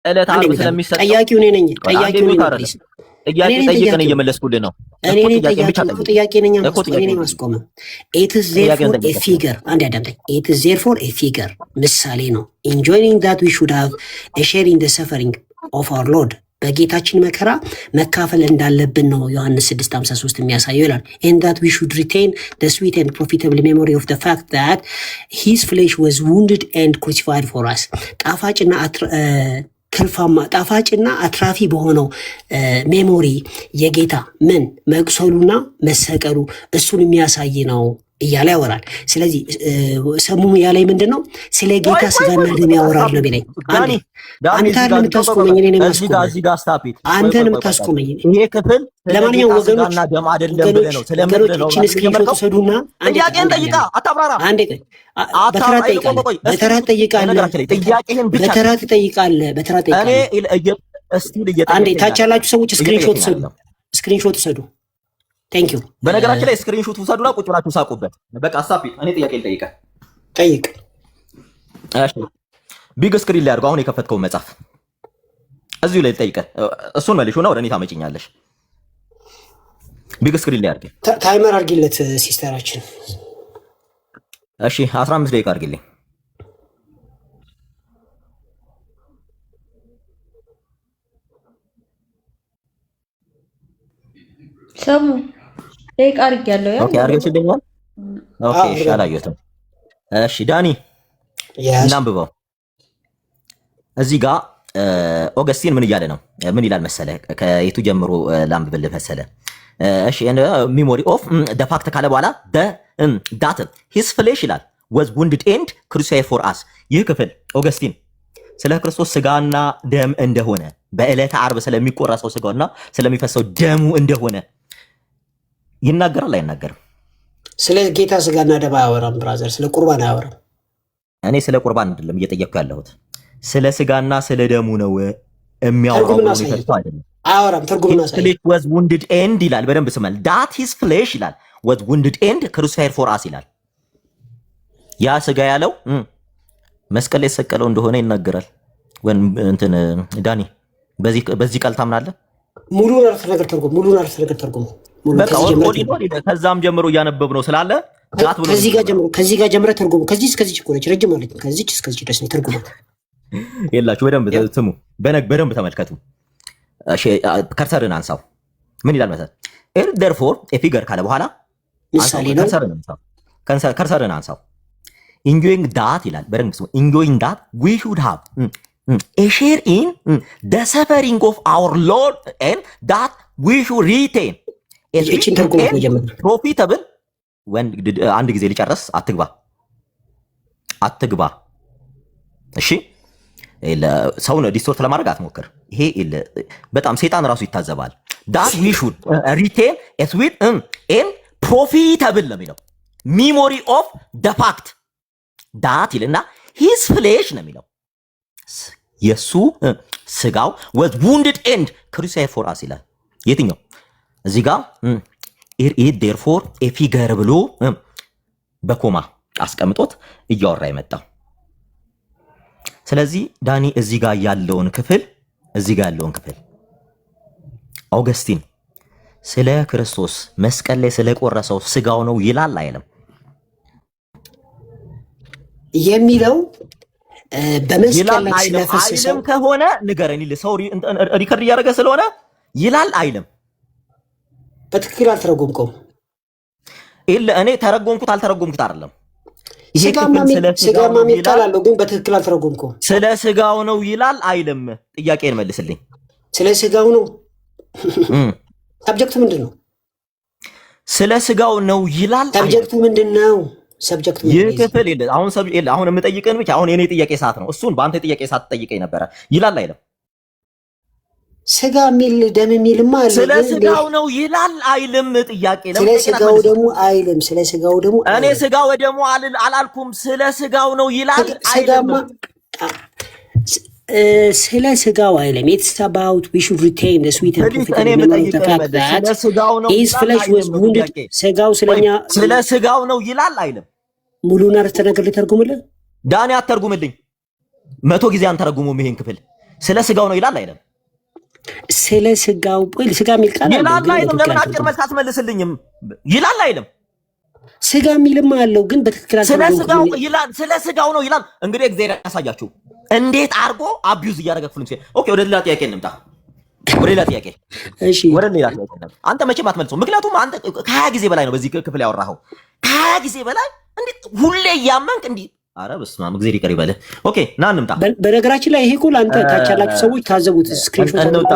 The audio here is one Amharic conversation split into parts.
ዕለት ዓርብ ስለሚሰጠው ጠያቂው እኔ ነኝ። ጠያቂው እኔ ነኝ። ጥያቄ ጠይቀን እየመለስኩልህ ነው እኔ ነኝ። ጥያቄ ነኝ። እኔ ነኝ ማስቆመው። it is therefore a figure አንድ ያዳምጠኝ። it is therefore a figure ምሳሌ ነው enjoining that we should have a share in the suffering of our Lord በጌታችን መከራ መካፈል እንዳለብን ነው ዮሐንስ 6:53 የሚያሳየው ይላል። and that we should retain the sweet and profitable memory of the fact that his flesh was wounded and crucified for us ጣፋጭና አትራፊ በሆነው ሜሞሪ የጌታ ምን መቁሰሉና መሰቀሉ እሱን የሚያሳይ ነው እያለ ያወራል። ስለዚህ ሰሙሙ ያለኝ ምንድነው? ስለ ጌታ ስጋና ደም ያወራል ነው ቢለኝ አንተ ለምታስቆመኝ እኔ አንተን የምታስቆመኝ ይሄ ክፍል ለማንኛውም ወገኖች ደም አይደለም ብለህ ነው ስለምንድን ነው ስክሪንሾት ሰዱና ጥያቄን ጠይቃ አታብራራ። አንዴ በተራ ጠይቃለህ። አንዴ ታች ያላችሁ ሰዎች ስክሪንሾት ሰዱ። ቴንክ ዩ። በነገራችን ላይ ስክሪንሾት ውሰዱና ቁጭ ብላችሁ ሳቁበት። በቃ አሳፒ እኔ ጥያቄ ልጠይቅህ። ጠይቅ። እሺ ቢግ ስክሪን ላይ አድርገው አሁን የከፈትከው መጽሐፍ እዚሁ ላይ ልጠይቅህ። እሱን መልሽውና ወደ እኔ ታመጪኛለሽ። ቢግ ስክሪን ላይ አድርገህ ታይመር አድርጊለት ሲስተራችን። እሺ 15 ደቂቃ አድርጊልኝ። ሰሙ ደቂቃ አድርጊያለሁ። ኦኬ አድርገሽልኛል። ኦኬ እሺ አላየሁትም። እሺ ዳኒ እናንብበው። እዚህ ጋር ኦገስቲን ምን እያለ ነው? ምን ይላል መሰለ? ከየቱ ጀምሮ ላንብብልህ መሰለ? እሺ ሚሞሪ ኦፍ ደ ፋክት ካለ በኋላ ዳት ሂስ ፍሌሽ ይላል was wounded and crucified for us። ይህ ክፍል ኦገስቲን ስለ ክርስቶስ ስጋና ደም እንደሆነ በዕለተ ዓርብ ስለሚቆረሰው ስጋውና ስለሚፈሰው ደሙ እንደሆነ ይናገራል አይናገርም? ስለ ጌታ ስጋና ደም አያወራም ብራዘር፣ ስለ ቁርባን አያወራም። እኔ ስለ ቁርባን አይደለም እየጠየቅኩ ያለሁት ስለ ስጋና ስለ ደሙ ነው የሚያወራው። አያወራም። ትርጉምና flesh was wounded and ይላል። በደንብ ስማል። that his flesh ይላል was wounded and crucified for us ይላል። ያ ስጋ ያለው መስቀል ላይ የተሰቀለው እንደሆነ ይናገራል። ወን እንትን ዳኒ በዚህ ቃል ታምናለህ? ሙሉን አርፍ ነገር ተርጉም። በቃ ከዛም ጀምሮ እያነበብ ነው ስላለ ከዚህ ጋር ጀምረ ተርጉሙ። ከዚህ እስከዚህ እኮ ነች ረጅም ማለት ነው። ከዚህ እስከዚህ ድረስ ነው ተርጉማት። የላችሁ በደንብ ስሙ፣ በደንብ ተመልከቱ። እሺ ከርሰርን አንሳው። ምን ይላል መሰለህ? therefore a figure ካለ በኋላ ምሳሌ ነው። ከርሰርን አንሳው። enjoying that ይላል። በደንብ ስሙ። enjoying that we should have a share in the suffering of our Lord and that we should retain profitable አንድ ጊዜ ሊጨርስ አትግባ። እሺ ሰውን ዲስቶርት ለማድረግ አትሞክር። ይሄ በጣም ሰይጣን ራሱ ይታዘባል። that we should retain a sweet and profitable ነው የሚለው memory of the fact that ይልና his flesh ነው የሚለው የሱ ስጋው was wounded and crucified for us ይላል። የትኛው እዚህ ጋር therefore a figure ብሎ በኮማ አስቀምጦት እያወራ የመጣው። ስለዚህ ዳኒ እዚህ ጋር ያለውን ክፍል ኦገስቲን ስለ ክርስቶስ መስቀል ላይ ስለቆረሰው ስጋው ነው ይላል አይልም? የሚለው በመስቀል ላይ ስለፈሰሰው ከሆነ ንገረኝ። ሰው ሪከርድ እያደረገ ስለሆነ ይላል አይልም? በትክክል አልተረጎምከውም። እኔ ተረጎምኩት አልተረጎምኩት አይደለም። ስጋማ የሚባል አለው ግን በትክክል አልተረጎምከውም። ስለ ስጋው ነው ይላል አይልም? ጥያቄን መልስልኝ። ስለ ስጋው ነው። ሰብጀክቱ ምንድን ነው? ስለ ስጋው ነው ይላል። ሰብጀክቱ ምንድን ነው? ሰብጀክቱ ይህ ክፍል አሁን የምጠይቅህን ብቻ። አሁን የኔ ጥያቄ ሰዓት ነው። እሱን በአንተ ጥያቄ ሰዓት ጠይቀኝ ነበረ። ይላል አይልም? ስጋ የሚል ደም የሚልማ አለ። ስለ ስጋው ነው ይላል አይልም? ጥያቄ ስለ ስጋው ደግሞ አይልም። ስለ ስጋው ደግሞ እኔ ስጋ ወደሙ አላልኩም። ስለ ስጋው ነው ይላል አይልም? ስለ ስጋው አይልም። it's about we should retain the sweet and profitable memory of the fact that his flesh was wounded ስጋው ስለኛ ስለ ስጋው ነው ይላል አይልም? ሙሉን አረፍተ ነገር ልተርጉምልህ? ዳኒ አተርጉምልኝ። 100 ጊዜ አንተረጉሙም ይሄን ክፍል ስለ ስጋው ነው ይላል አይደለም? ስለ ስጋው ወይ ስጋ የሚል ቃል ይላል አይደለም? ለምን አጭር መልስ አትመልስልኝም? ይላል አይደለም? ስጋ የሚልም አለው ግን በትክክል ስለ ስጋው ይላል። ስለ ስጋው ነው ይላል። እንግዲህ እግዚአብሔር ያሳያችሁ እንዴት አድርጎ አቢዩዝ እያደረገ ክፍሉን ሲል። ኦኬ ወደ ሌላ ጥያቄ እንምጣ። ወደ ሌላ ጥያቄ እሺ፣ ወደ ሌላ ጥያቄ እንምጣ። አንተ መቼም አትመልሰው፣ ምክንያቱም አንተ ከ20 ጊዜ በላይ ነው በዚህ ክፍል ያወራኸው። ከ20 ጊዜ በላይ እንዴት ሁሌ እያመንክ እንዲህ? ኧረ በስመ አብ እግዚአብሔር ይቅር ይበልህ። ኦኬ ና እንምጣ። በነገራችን ላይ ይሄ እኮ ለአንተ ታች ያላችሁ ሰዎች ታዘቡት። ስክሪንሾት እንምጣ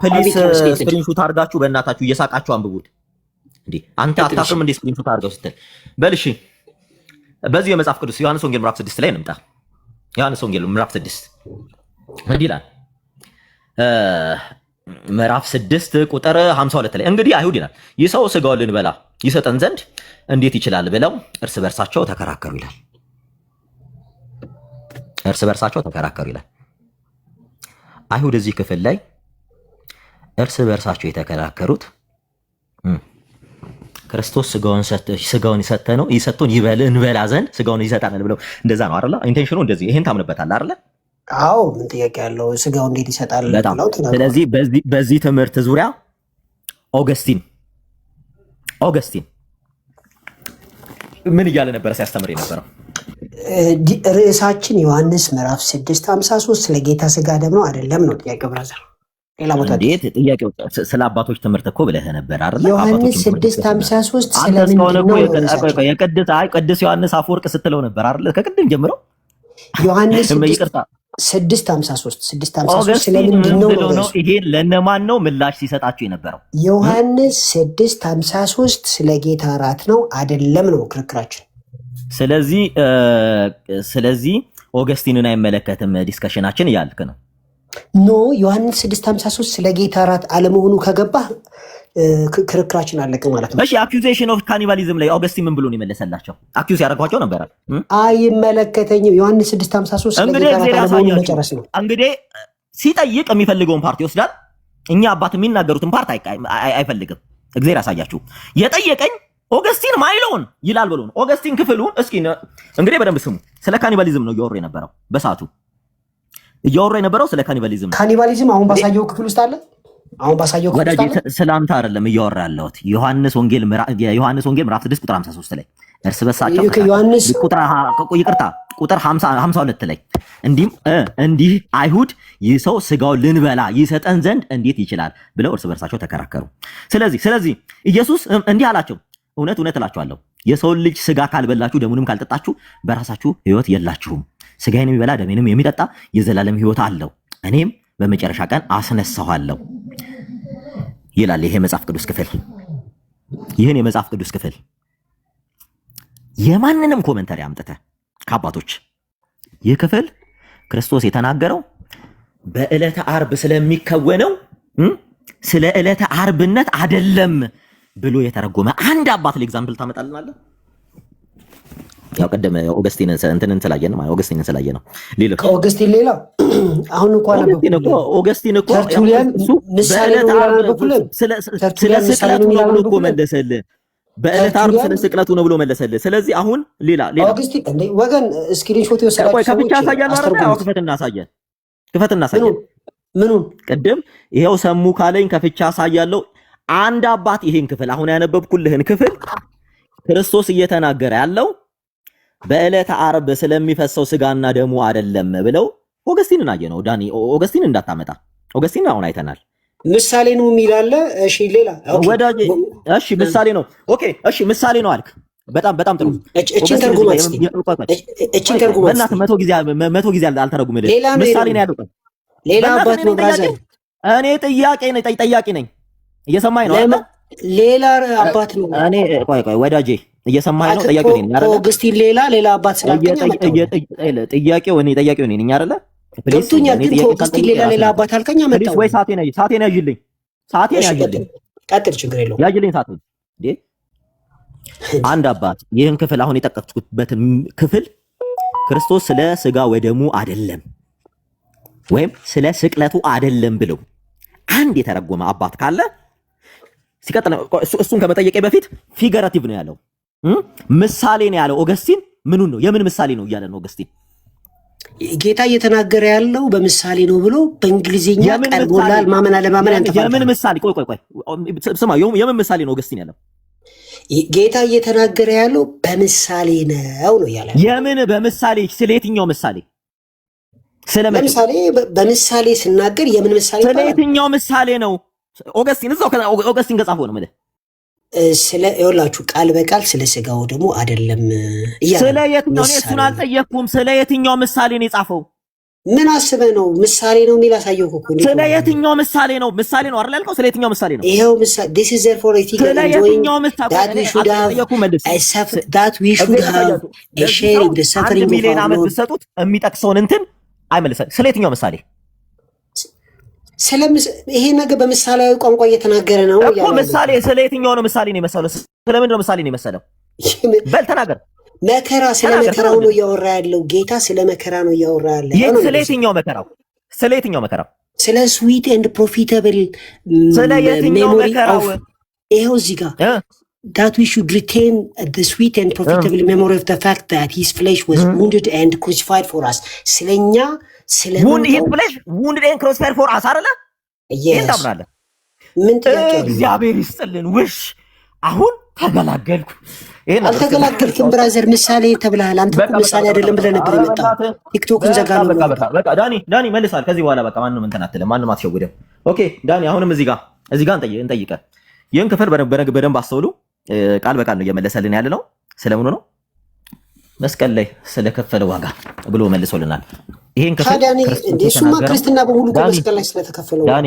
ፕሊስ። ስክሪንሾት አድርጋችሁ በእናታችሁ እየሳቃችሁ አንብቡት። እንዴ አንተ አታፍርም እንዴ? ስክሪንሾት አድርገው ስትል በል እሺ። በዚህ የመጽሐፍ ቅዱስ ዮሐንስ ወንጌል ምዕራፍ 6 ላይ እንምጣ። ዮሐንስ ወንጌል ምዕራፍ 6 እንዲህ ይላል። ምዕራፍ 6 ቁጥር 52 ላይ እንግዲህ አይሁድ ይላል ይህ ሰው ስጋውን ልንበላ ይሰጠን ዘንድ እንዴት ይችላል ብለው እርስ በርሳቸው ተከራከሩ ይላል። እርስ በርሳቸው ተከራከሩ ይላል። አይሁድ እዚህ ክፍል ላይ እርስ በርሳቸው የተከራከሩት ክርስቶስ ስጋውን ይሰጠን እንበላ ዘንድ ስጋውን ይሰጣናል ብለው እንደዛ ነው አይደል? ኢንቴንሽኑ እንደዚህ። ይሄን ታምንበታለህ አይደል? አዎ ምን ጥያቄ ያለው? ስጋው እንዴት ይሰጣል? ስለዚህ በዚህ ትምህርት ዙሪያ ኦገስቲን ምን እያለ ነበረ ሲያስተምር የነበረው? ርዕሳችን ዮሐንስ ምዕራፍ 6:53 ስለ ጌታ ስጋ ደም ነው አይደለም ነው ጥያቄው ብራዘር። ሌላ ቦታ እንዴት ጥያቄው ስለ አባቶች ትምህርት እኮ ብለህ ነበር አይደል? ዮሐንስ 6:53 ስለምን ነው ቅዱስ ዮሐንስ አፈወርቅ ስትለው ነበር አይደል? ከቅድም ጀምሮ ዮሐንስ 6:53 ስለምን ነው? ይሄን ለነማን ነው ምላሽ ሲሰጣቸው የነበረው? ዮሐንስ 6:53 ስለ ጌታ እራት ነው አይደለም ነው ክርክራችን። ስለዚህ ኦገስቲንን አይመለከትም ዲስከሽናችን እያልክ ነው? ኖ ዮሐንስ 6:53 ስለ ጌታ እራት አለመሆኑ ከገባህ ክርክራችን አለቀ ማለት ነው። እሺ አኪዩዜሽን ኦፍ ካኒባሊዝም ላይ ኦገስቲን ምን ብሎ ነው የመለሰላቸው? አኪዩዝ ያደርጓቸው ነበር። አይመለከተኝም ዮሐንስ 6:53 ስለ ጌታ እራት አለመሆኑ መጨረስ ነው። እንግዲህ ሲጠይቅ የሚፈልገውን ፓርቲ ይወስዳል። እኛ አባት የሚናገሩትን ፓርቲ አይፈልግም። እግዚአብሔር ያሳያችሁ። የጠየቀኝ ኦገስቲን ማይለውን ይላል ብሎ ነው። ኦገስቲን ክፍሉን እስኪ እንግዲህ በደንብ ስሙ። ስለ ካኒባሊዝም ነው እያወሩ የነበረው በሰዓቱ እያወሩ የነበረው ስለ ካኒባሊዝም። ካኒባሊዝም አሁን ባሳየው ክፍል ውስጥ አለ። አሁን ባሳየው ክፍል ውስጥ አለ። ሰላምታ አይደለም እያወራ ያለሁት ዮሐንስ ወንጌል ምዕራፍ 6 ቁጥር 53 ላይ እርስ በርሳቸው ቁጥር 52 ላይ እንዲህ አይሁድ ይህ ሰው ስጋውን ልንበላ ይሰጠን ዘንድ እንዴት ይችላል ብለው እርስ በርሳቸው ተከራከሩ። ስለዚህ ኢየሱስ እንዲህ አላቸው፣ እውነት እውነት እላችኋለሁ የሰውን ልጅ ስጋ ካልበላችሁ ደሙንም ካልጠጣችሁ በራሳችሁ ሕይወት የላችሁም። ስጋዬን የሚበላ ደሜንም የሚጠጣ የዘላለም ሕይወት አለው፣ እኔም በመጨረሻ ቀን አስነሳዋለሁ ይላል ይሄ መጽሐፍ ቅዱስ ክፍል። ይህን የመጽሐፍ ቅዱስ ክፍል የማንንም ኮመንተሪ አምጥተህ ከአባቶች ይህ ክፍል ክርስቶስ የተናገረው በዕለተ ዓርብ ስለሚከወነው ስለ ዕለተ ዓርብነት አይደለም ብሎ የተረጎመ አንድ አባት ለኤግዛምፕል ታመጣልናለህ? ያው ቀደም ኦገስቲንን ስላየን ማለት ኦገስቲንን ስላየ ነው። ከኦገስቲን ሌላ አሁን እንኳን ኦገስቲን እኮ ምሳሌ ስለ ስቅለቱ ነው ብሎ እኮ መለሰልህ። በዕለተ ዓርብ ስለ ስቅለቱ ነው ብሎ መለሰልህ። ስለዚህ አሁን ሌላ ኦገስቲን እንዴ ወገን ስክሪንሾት የወሰዳችሁ ሰዎች ከብቻ ያሳያል አይደል? ክፈት እናሳየን። ምኑን ቅድም ይሄው ሰሙ ካለኝ ከፍቻ ያሳያለሁ። አንድ አባት ይሄን ክፍል አሁን ያነበብኩልህን ክፍል ክርስቶስ እየተናገረ ያለው በዕለተ ዓርብ ስለሚፈሰው ስጋና ደሙ አይደለም ብለው ኦገስቲንን አየ ነው። ዳኒ ኦገስቲን እንዳታመጣ። ኦገስቲን አሁን አይተናል። ምሳሌ ነው የሚላለ። እሺ ሌላ ወዳጅ እሺ ምሳሌ ነው። ኦኬ እሺ ምሳሌ ነው አልክ። በጣም ጥሩ። እቺን ተርጉማት እቺን ተርጉማት በእናትህ መቶ ጊዜ አልተረጉምልህ። ምሳሌ ነው ያለው። ሌላ አባት ነው ብራዘር። እኔ ጠያቂ ነኝ። እየሰማኝ ነው አይደል? ሌላ አባት ነው። እኔ ቆይ ወዳጄ እየሰማኝ ነው። ጠያቂው ነኝ አይደል? ኦገስቲን ሌላ አባት ስላልከኝ አመጣው። ጠያቂው ነኝ አይደል? ገብቶኛል። ግን ኦገስቲን ሌላ አባት አልከኝ አመጣው። ወይ ሳቴን ያዥልኝ። ቀጥል፣ ችግር የለውም። ያዥልኝ ሳቴን። አንድ አባት ይህን ክፍል አሁን የጠቀስኩበት ክፍል ክርስቶስ ስለ ስጋ ወደሙ አይደለም ወይም ስለ ስቅለቱ አይደለም ብለው አንድ የተረጎመ አባት ካለ ሲቀጥል እሱን ከመጠየቄ በፊት ፊገራቲቭ ነው ያለው፣ ምሳሌ ነው ያለው። ኦገስቲን ምኑን ነው የምን ምሳሌ ነው እያለ ነው ኦገስቲን። ጌታ እየተናገረ ያለው በምሳሌ ነው ብሎ በእንግሊዝኛ ቀርቦላል። ማመን አለማመን አንተ የምን ምሳሌ? ቆይ ስማ፣ የምን ምሳሌ ነው ገስቲን ያለው? ጌታ እየተናገረ ያለው በምሳሌ ነው ያለ። የምን በምሳሌ? ስለ የትኛው ምሳሌ? ለምሳሌ በምሳሌ ስናገር የምን ምሳሌ? ስለ የትኛው ምሳሌ ነው? ኦገስቲን ከጻፈው ነው ማለት ስለ ይኸውላችሁ ቃል በቃል ስለ ስጋው ደግሞ አይደለም እያለ ስለ የትኛው ነው? እሱን አልጠየቅኩም። ስለ የትኛው ምሳሌ ነው የጻፈው? ምን አስበህ ነው? ምሳሌ ነው የሚል አሳየው እኮ። ስለ የትኛው ምሳሌ ነው? ምሳሌ ነው አይደል ያልከው? ስለ የትኛው ምሳሌ ነው? ይሄው ምሳሌ this is therefore a figure ስለ የትኛው ምሳሌ that we should have a share in the suffering of our Lord ብትሰጡት የሚጠቅሰውን እንትን አይመልሰም። ስለ የትኛው ምሳሌ? ይሄ ነገር በምሳሌያዊ ቋንቋ እየተናገረ ነው እኮ። ምሳሌ ስለ የትኛው ነው ምሳሌ ነው የመሰለው? ስለምንድን ነው ምሳሌ ነው የመሰለው? በል ተናገር። መከራ፣ ስለ መከራው ነው እያወራ ያለው ጌታ። ስለ መከራ ነው እያወራ ያለው። ስለ የትኛው መከራው? ስለ የትኛው መከራው? ስለ ስዊት ኤንድ ፕሮፊታብል ስለ የትኛው መከራው? ይሄው እዚህ ጋር that we should retain the sweet and profitable memory of the fact that his flesh was wounded and crucified for us. ስለኛ his flesh wounded and crucified for us አይደለ? ታምናለህ? ምን ጥያቄ? እግዚአብሔር ይስጥልን። ውሽ አሁን ተገላገልኩ። አልተገላገልክም ብራዘር። ምሳሌ ተብለሃል አንተ እኮ ምሳሌ አይደለም ብለህ ነበር የመጣው። ቲክቶክን ዘጋለሁ። በቃ ዳኒ መልሳል። ከዚህ በኋላ በቃ ማንንም እንትን አትልም፣ ማንንም አትሸውድም። ኦኬ ዳኒ፣ አሁንም እዚህ ጋር እንጠይቀ። ይህን ክፍል በደንብ አስተውሉ። ቃል በቃል ነው እየመለሰልን ያለ ነው። ስለምኑ ነው? መስቀል ላይ ስለከፈለ ዋጋ ብሎ መልሶልናል። ይሄን ክፍል እሱማ ክርስትና በሙሉ መስቀል ላይ ስለተከፈለ ዋጋ። ዳኒ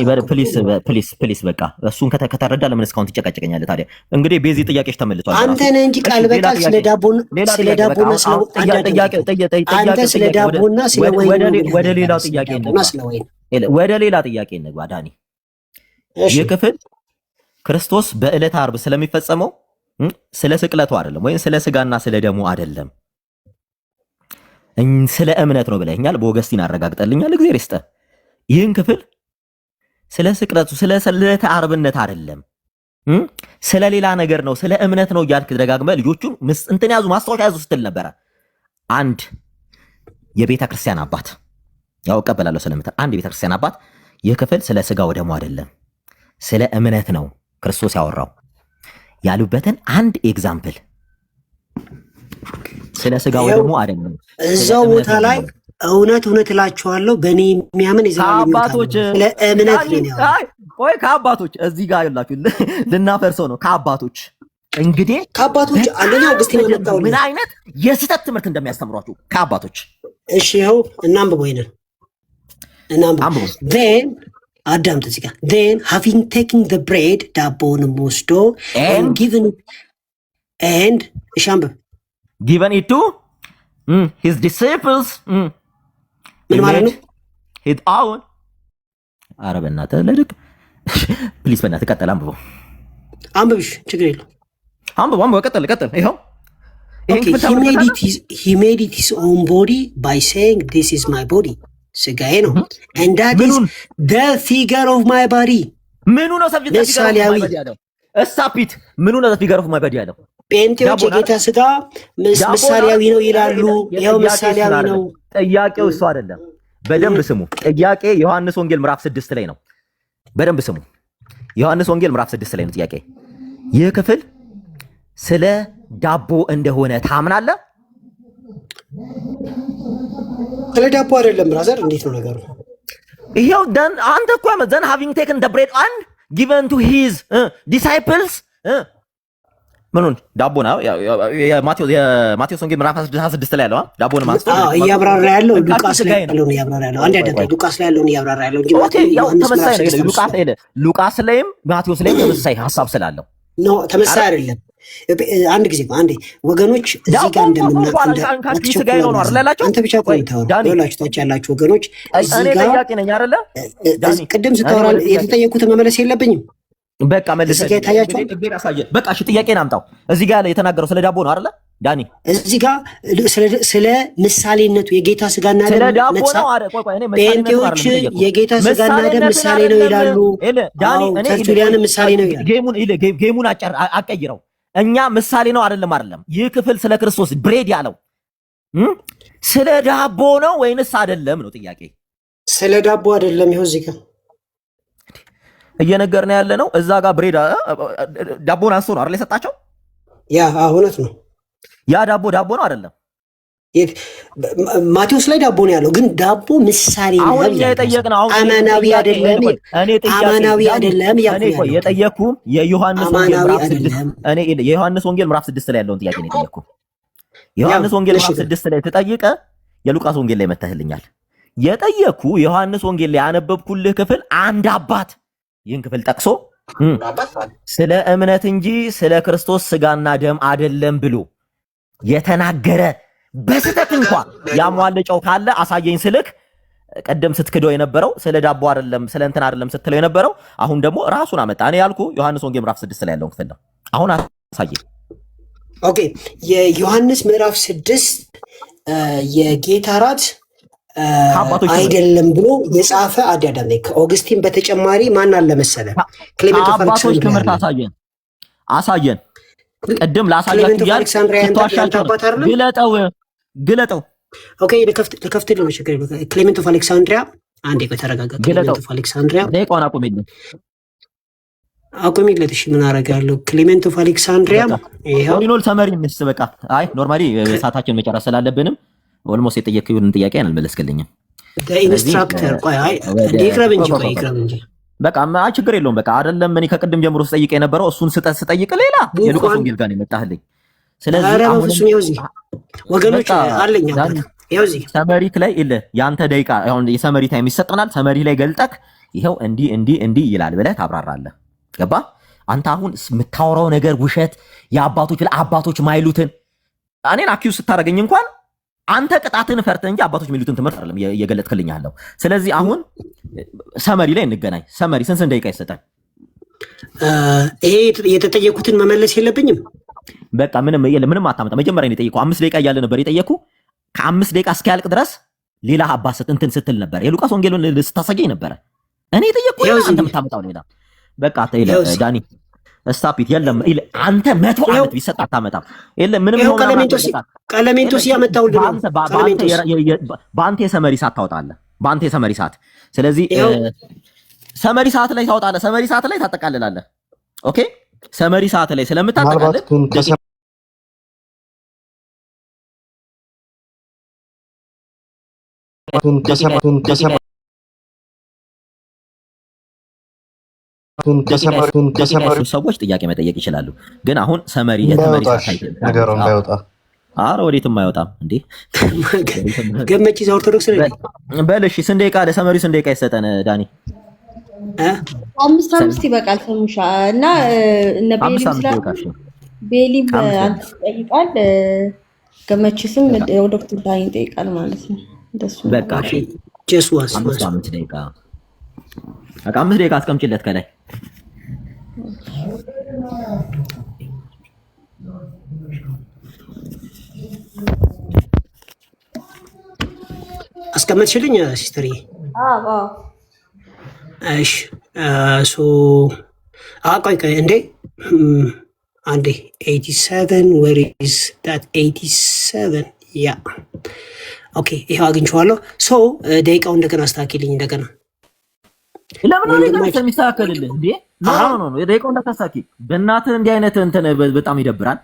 ፕሊስ በቃ እሱን ከተረዳ ለምን እስካሁን ትጨቃጨቀኛለህ ታዲያ? እንግዲህ በዚህ ጥያቄዎች ተመልሷል። አንተ ነህ እንጂ ቃል በቃል ስለ ዳቦና ስለ ወይን ወደ ሌላ ጥያቄ እንግባ ዳኒ። ይህ ክፍል ክርስቶስ በዕለተ ዓርብ ስለሚፈጸመው ስለ ስቅለቱ አይደለም፣ ወይም ስለ ስጋና ስለ ደሙ አይደለም፣ ስለ እምነት ነው ብለኛል። በኦገስቲን አረጋግጠልኛል። እግዚአብሔር ይስጥህ። ይህን ክፍል ስለ ስቅለቱ ስለ ዕለተ ዓርብነት አይደለም፣ ስለ ሌላ ነገር ነው፣ ስለ እምነት ነው እያልክ ደጋግመህ ልጆቹን እንትን ያዙ፣ ማስታወሻ ያዙ ስትል ነበረ። አንድ የቤተ ክርስቲያን አባት ያው እቀበላለሁ ስለምትል አንድ የቤተ ክርስቲያን አባት ይህ ክፍል ስለ ስጋው ደሙ አይደለም፣ ስለ እምነት ነው ክርስቶስ ያወራው ያሉበትን አንድ ኤግዛምፕል ስለ ስጋው ደግሞ አይደለም። እዛው ቦታ ላይ እውነት እላችኋለሁ በእኔ የሚያምን ከአባቶች ስለ እምነት ነው። ቆይ ከአባቶች እዚህ ጋር ያላችሁ ልናፈርሰው ነው። ከአባቶች እንግዲህ ከአባቶች አንደኛው አውግስቲን መጣው ምን አይነት የስህተት ትምህርት እንደሚያስተምሯችሁ ከአባቶች። እሺ ይኸው እናንብበው፣ እናንብበው then አዳምጥ እዚህ ጋር then having taken the bread ዳቦውንም ወስዶ and given it to his disciples ምን ማለት ነው? his own ኧረ በእናትህ ለድቅ ፕሊዝ በእናትህ ቀጥል። አንብብሽ ችግር የለው አንብበው ቀጥል። ይኸው he made it his own body by saying this is my body ስጋዬ ነው and that is the figure of my body። ምኑ ነው እሳፒት ምኑ ነው ፊገር ኦፍ ማይ ቦዲ ያለው? ጴንጤዎች የጌታ ስጋ ምሳሌያዊ ነው ይላሉ። ይኸው ምሳሌያዊ ነው። ጥያቄው እሱ አይደለም። በደንብ ስሙ። ጥያቄ ዮሐንስ ወንጌል ምዕራፍ 6 ላይ ነው። በደንብ ስሙ። ዮሐንስ ወንጌል ምዕራፍ 6 ላይ ነው ጥያቄ። ይህ ክፍል ስለ ዳቦ እንደሆነ ታምናለህ? ስለ ዳቦ አይደለም ብራዘር። እንዴት ነው ነገሩ? ይሄው አንተ እኮ then having taken the bread and given to his disciples ምኑን ዳቦ ነው? የማቴዎስ ወንጌል ምዕራፍ 16 ላይ ያለው ዳቦ ነው ማለት ነው። እያብራራ ያለው ሉቃስ ላይ ያለው ነው እያብራራ ያለው። አንድ አይደለም ሉቃስ ላይ ያለው ነው እያብራራ ያለው እንጂ ሉቃስ ላይም ማቴዎስ ላይም ተመሳሳይ ሐሳብ ስላለው ነው። ተመሳሳይ አይደለም። አንድ ጊዜ አንዴ ወገኖች እዚህ ጋር እንደምናቀንደ አንተ ብቻ ቆይተው ያላችሁ ታች ያላችሁ ወገኖች እዚህ ጋር ጥያቄ ነኝ አይደለ? ቅድም ስታወራ የተጠየቁት መመለስ የለብኝም። በቃ መልስ በቃ እሺ፣ ጥያቄን አምጣው። እዚህ ጋር የተናገረው ስለ ዳቦ ነው አይደለ ዳኒ? እዚህ ጋር ስለ ምሳሌነቱ የጌታ ስጋና ደም ጴንጤዎች የጌታ ስጋና ደም ምሳሌ ነው ይላሉ። ተርቱሊያን ምሳሌ ነው ይላሉ። ጌሙን አቀይረው። እኛ ምሳሌ ነው አይደለም። ይህ ክፍል ስለ ክርስቶስ ብሬድ ያለው ስለ ዳቦ ነው ወይንስ አይደለም ነው ጥያቄ። ስለ ዳቦ አይደለም። ይኸው እዚህ ጋር እየነገርን ያለ ነው። እዛ ጋር ብሬድ ዳቦን አንስቶ ነው አይደል የሰጣቸው? ያ እውነት ነው። ያ ዳቦ ነው አይደለም? ማቴዎስ ላይ ዳቦ ነው ያለው፣ ግን ዳቦ ምሳሌ ነው። አሁን የጠየቅነው አማናዊ አይደለም። አማናዊ አይደለም። የጠየቅኩህ የዮሐንስ ወንጌል ምዕራፍ 6 የዮሐንስ ወንጌል ምዕራፍ 6 ላይ ያለውን ጥያቄ ነው የጠየቅኩህ። ዮሐንስ ወንጌል ምዕራፍ 6 ላይ ተጠይቀ የሉቃስ ወንጌል ላይ መተህልኛል። የጠየቅኩህ ዮሐንስ ወንጌል ላይ ያነበብኩልህ ክፍል አንድ አባት ይህን ክፍል ጠቅሶ ስለ እምነት እንጂ ስለ ክርስቶስ ስጋና ደም አይደለም ብሎ የተናገረ በስተት እንኳን ያሟልጨው ካለ አሳየኝ ስልክ ቀደም ስትክደው የነበረው ስለ ዳቦ አይደለም ስለ እንትን አይደለም ስትለው የነበረው አሁን ደግሞ ራሱን አመጣ። እኔ ያልኩ ዮሐንስ ወንጌል ምዕራፍ 6 ላይ ያለውን ክፍል ነው። አሁን አሳየኝ። ኦኬ፣ የዮሐንስ ምዕራፍ 6 የጌታ ራት አይደለም ብሎ የጻፈ አዳዳም ከኦግስቲን በተጨማሪ ማን አለ መሰለ? ክሌሜንቶ አባቶች ትምህርት አሳየን። ቅድም ላሳያችሁ ያል ተዋሻቸው ግለጠው። ኦኬ ለከፍትልህ ነው ችግር የለም። ክሌሜንት ኦፍ አሌክሳንድሪያ አንዴ ቆይ ተረጋጋ። ክሌሜንት ኦፍ አሌክሳንድሪያ ደቂቃውን አቁሚለት። እሺ ምን አደርጋለሁ? ክሌሜንት ኦፍ አሌክሳንድሪያ ይሄው ኦሪኖል ሰመሪ ምስ በቃ አይ ኖርማሊ ሰዓታችን መጨረስ ስላለብንም ኦልሞስት የጠየቅኩህን ጥያቄ አልመለስክልኝም። ኢንስትራክተር ቆይ አይ ይቅረብ እንጂ በቃ ችግር የለውም። በቃ አይደለም እኔ ከቅድም ጀምሮ ስጠይቅ የነበረው እሱን ስጠይቅ ሌላ የሉቃስ ወንጌል ጋር ነው የመጣህልኝ። ስለዚህ አሁን ወገኖች አለኝ ሰመሪክ ላይ ያንተ ደቂቃ አሁን የሰመሪ ታይም ይሰጠናል። ሰመሪ ላይ ገልጠክ ይሄው እንዲህ ይላል ብለህ ታብራራለህ። ገባ? አንተ አሁን የምታወራው ነገር ውሸት አባቶች ማይሉትን እኔን አኪዩዝ ስታደርገኝ እንኳን አንተ ቅጣትን ፈርተህ እንጂ አባቶች የሚሉትን ትምህርት አይደለም እየገለጥክልኝ ያለው። ስለዚህ አሁን ሰመሪ ላይ እንገናኝ። ሰመሪ ስንት ደቂቃ ይሰጣል? ይሄ የተጠየቁትን መመለስ የለብኝም። በቃ ምንም አታመጣ። መጀመሪያ ነው የጠየቁ 5 ደቂቃ እያለ ነበር የጠየቁ። ከ5 ደቂቃ እስኪያልቅ ድረስ ሌላ አባሰት እንትን ስትል ነበር። የሉቃስ ወንጌልን ስታሳየኝ ነበረ። እኔ የጠየቁ አንተ የምታመጣው ሌላ። በቃ ዳኒ ስታፒት የለም አንተ 100 ዓመት ቢሰጥ አታመጣም። የለም ምንም ነው። ቀለሜንቶስ ያመጣው በአንተ የሰመሪ ሰዓት ታወጣለህ። በአንተ የሰመሪ ሰዓት። ስለዚህ ሰመሪ ሰዓት ላይ ታወጣለህ። ሰመሪ ሰዓት ላይ ታጠቃልላለህ። ኦኬ ሰመሪ ሰዓት ላይ ስለምታጠቃልል ሰዎች ጥያቄ መጠየቅ ይችላሉ። ግን አሁን ሰመሪ ኧረ ወዴትም አይወጣም እንዴ። ገመቺስ ኦርቶዶክስ ነኝ በል እሺ። ስንት ደቂቃ ለሰመሪ ስንት ደቂቃ ይሰጠን ዳኒ? 5 ይበቃል። ሰሙሻ እና እነ ቤሊም አንተ ይጠይቃል፣ ገመቺስም ዶክተር ዳኒ ይጠይቃል ማለት ነው። እንደሱ በቃ እሺ። ጀስዋስ 5 ደቂቃ በቃ 5 ደቂቃ አስቀምጪለት ከላይ አስቀመጥሽልኝ ሲስተር? አዎ እሺ ቆይ እንዴ አንዴ 87 where is that 87 ያ ኦኬ ይሄው አግኝቼዋለሁ። ደቂቃው እንደገና አስተካክልኝ እንደገና። ለምን ነው የሚስተካከልልህ እንዴ? ኖ ደቂቃው እንዳታስተካክል በእናትህ። እንዲህ አይነት እንትን በጣም ይደብራል።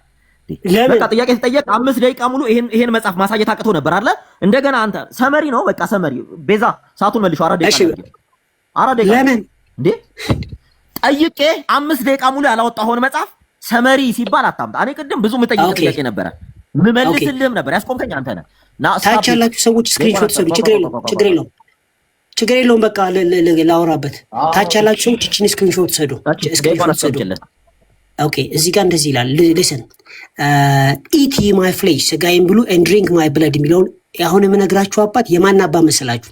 በቃ ጥያቄ ተጠየቅ 5 ደቂቃ ሙሉ ይሄን መጽሐፍ ማሳየት አቅቶ ነበር አይደል? እንደገና አንተ ሰመሪ ነው በቃ ሰመሪ። ቤዛ ሰዓቱን መልሾ 4 ደቂቃ ለምን እንዴ ጠይቄ 5 ደቂቃ ሙሉ ያላወጣውን መጽሐፍ ሰመሪ ሲባል አታምጣ። እኔ ቅድም ብዙ የምጠይቅ ጥያቄ ነበረ ምመልስልህም ነበር። ያስቆምከኝ አንተ ነህ። ታች ያላችሁ ሰዎች ስክሪንሾት ሰዱ። ችግር የለውም በቃ ላወራበት። ታች ያላችሁ ሰዎች እቺን ስክሪንሾት ሰዱ። ኦኬ እዚህ ጋር እንደዚህ ይላል። ሊስን ኢት ማይ ፍሌሽ ስጋዬን ብሉ ኤንድ ድሪንክ ማይ ብለድ የሚለውን አሁን የምነግራችሁ አባት የማን አባት መሰላችሁ?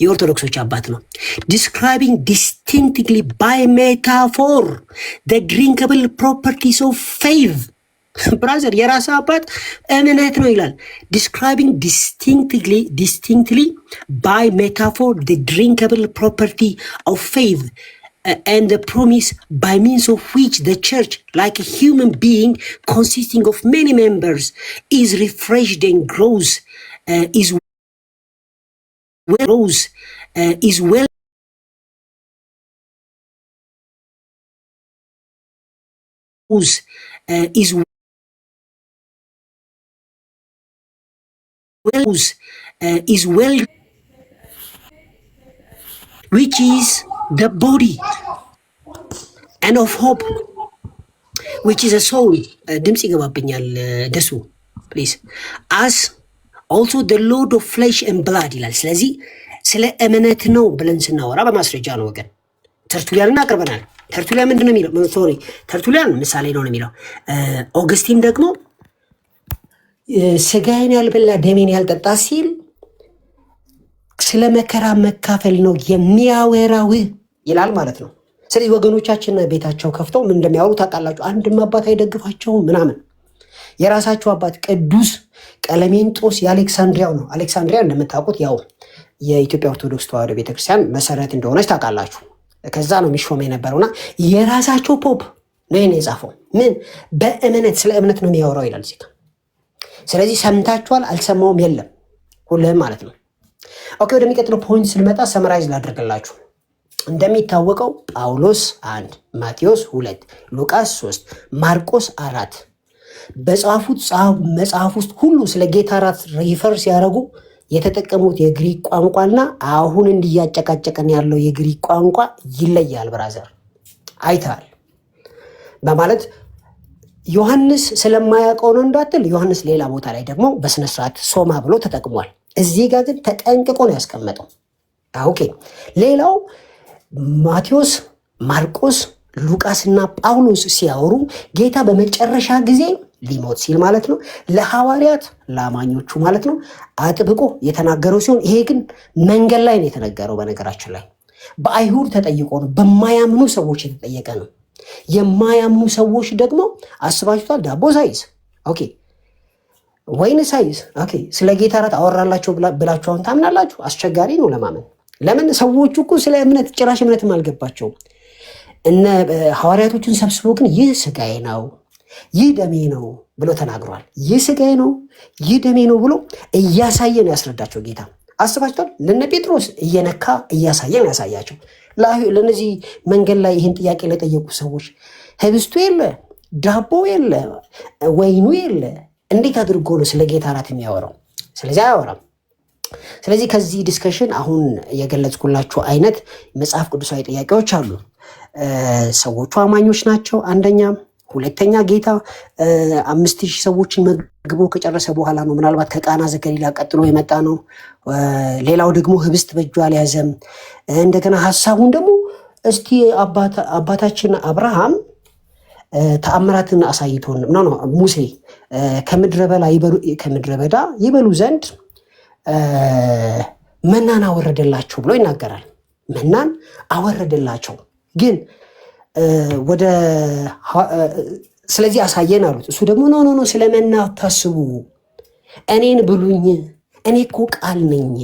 የኦርቶዶክሶች አባት ነው። ዲስክራይቢንግ ዲስቲንክትሊ ባይ ሜታፎር ዘ ድሪንከብል ፕሮፐርቲስ ኦፍ ፌይዝ። ብራዘር የራስ አባት እምነት ነው ይላል። ዲስክራይቢንግ ዲስቲንክትሊ ባይ ሜታፎር ዘ ድሪንከብል ፕሮፐርቲ ኦፍ ፌይዝ and the promise by means of which the church, like a human being consisting of many members, is refreshed and grows, is well which is the body and of hope which is a soul. ድምጽ ይገባብኛል ደሱ ፕሊዝ as also the lord of flesh and blood ይላል። ስለዚህ ስለ እምነት ነው ብለን ስናወራ በማስረጃ ነው ወገን። ተርቱሊያንን አቅርበናል። ተርቱሊያን ምንድን ነው የሚለው? ሶሪ ተርቱሊያን ምሳሌ ነው የሚለው። ኦገስቲን ደግሞ ስጋዬን ያልበላ ደሜን ያልጠጣ ሲል ስለ መከራ መካፈል ነው የሚያወራው ይላል ማለት ነው። ስለዚህ ወገኖቻችን ቤታቸው ከፍተው ምን እንደሚያወሩ ታውቃላችሁ። አንድም አባት አይደግፋቸውም ምናምን። የራሳቸው አባት ቅዱስ ቀለሜንጦስ የአሌክሳንድሪያው ነው። አሌክሳንድሪያ እንደምታውቁት ያው የኢትዮጵያ ኦርቶዶክስ ተዋሕዶ ቤተክርስቲያን መሰረት እንደሆነች ታውቃላችሁ። ከዛ ነው የሚሾመ የነበረውና የራሳቸው ፖፕ ነው የጻፈው። ምን በእምነት ስለ እምነት ነው የሚያወራው ይላል እዚህ። ስለዚህ ሰምታችኋል፣ አልሰማውም የለም ሁሉም ማለት ነው። ኦኬ ወደሚቀጥለው ፖይንት ስንመጣ ሰመራይዝ ላድርግላችሁ። እንደሚታወቀው ጳውሎስ 1፣ ማቴዎስ 2፣ ሉቃስ 3፣ ማርቆስ 4 በጻፉት መጽሐፍ ውስጥ ሁሉ ስለ ጌታ እራት ሪፈር ሲያደርጉ የተጠቀሙት የግሪክ ቋንቋና አሁን እንዲያጨቃጨቀን ያለው የግሪክ ቋንቋ ይለያል። ብራዘር አይታል በማለት ዮሐንስ ስለማያውቀው ነው እንዳትል፣ ዮሐንስ ሌላ ቦታ ላይ ደግሞ በስነ ስርዓት ሶማ ብሎ ተጠቅሟል። እዚህ ጋር ግን ተጠንቅቆ ነው ያስቀመጠው። ኦኬ ሌላው ማቴዎስ፣ ማርቆስ፣ ሉቃስና ጳውሎስ ሲያወሩ ጌታ በመጨረሻ ጊዜ ሊሞት ሲል ማለት ነው ለሐዋርያት ለአማኞቹ ማለት ነው አጥብቆ የተናገረው ሲሆን ይሄ ግን መንገድ ላይ ነው የተነገረው። በነገራችን ላይ በአይሁድ ተጠይቆ ነው፣ በማያምኑ ሰዎች የተጠየቀ ነው። የማያምኑ ሰዎች ደግሞ አስባችሁታል፣ ዳቦ ሳይዝ ኦኬ ወይን ሳይዝ ኦኬ ስለ ጌታ እራት አወራላቸው ብላችሁ አሁን ታምናላችሁ? አስቸጋሪ ነው ለማመን። ለምን ሰዎቹ እኮ ስለ እምነት ጭራሽ እምነትም አልገባቸውም። እነ ሐዋርያቶቹን ሰብስቦ ግን ይህ ስጋዬ ነው ይህ ደሜ ነው ብሎ ተናግሯል። ይህ ስጋዬ ነው ይህ ደሜ ነው ብሎ እያሳየ ነው ያስረዳቸው ጌታ። አስባችኋል? ለነ ጴጥሮስ እየነካ እያሳየ ነው ያሳያቸው። ለነዚህ መንገድ ላይ ይህን ጥያቄ ለጠየቁ ሰዎች ህብስቱ የለ፣ ዳቦ የለ፣ ወይኑ የለ፣ እንዴት አድርጎ ነው ስለ ጌታ እራት የሚያወራው? ስለዚህ አያወራም። ስለዚህ ከዚህ ዲስከሽን አሁን የገለጽኩላችሁ አይነት መጽሐፍ ቅዱሳዊ ጥያቄዎች አሉ። ሰዎቹ አማኞች ናቸው አንደኛ። ሁለተኛ ጌታ 5000 ሰዎችን መግቦ ከጨረሰ በኋላ ነው። ምናልባት ከቃና ዘገሊላ ቀጥሎ የመጣ ነው። ሌላው ደግሞ ህብስት በእጁ አልያዘም። እንደገና ሀሳቡን ደግሞ እስቲ አባታችን አብርሃም ተአምራትን አሳይቶን ነው ሙሴ ከምድረ በዳ ይበሉ ዘንድ መናን አወረደላቸው ብሎ ይናገራል። መናን አወረደላቸው ግን ወደ ስለዚህ አሳየን አሉት። እሱ ደግሞ ኖ ስለ መና አታስቡ፣ እኔን ብሉኝ፣ እኔ እኮ ቃል ነኝ፣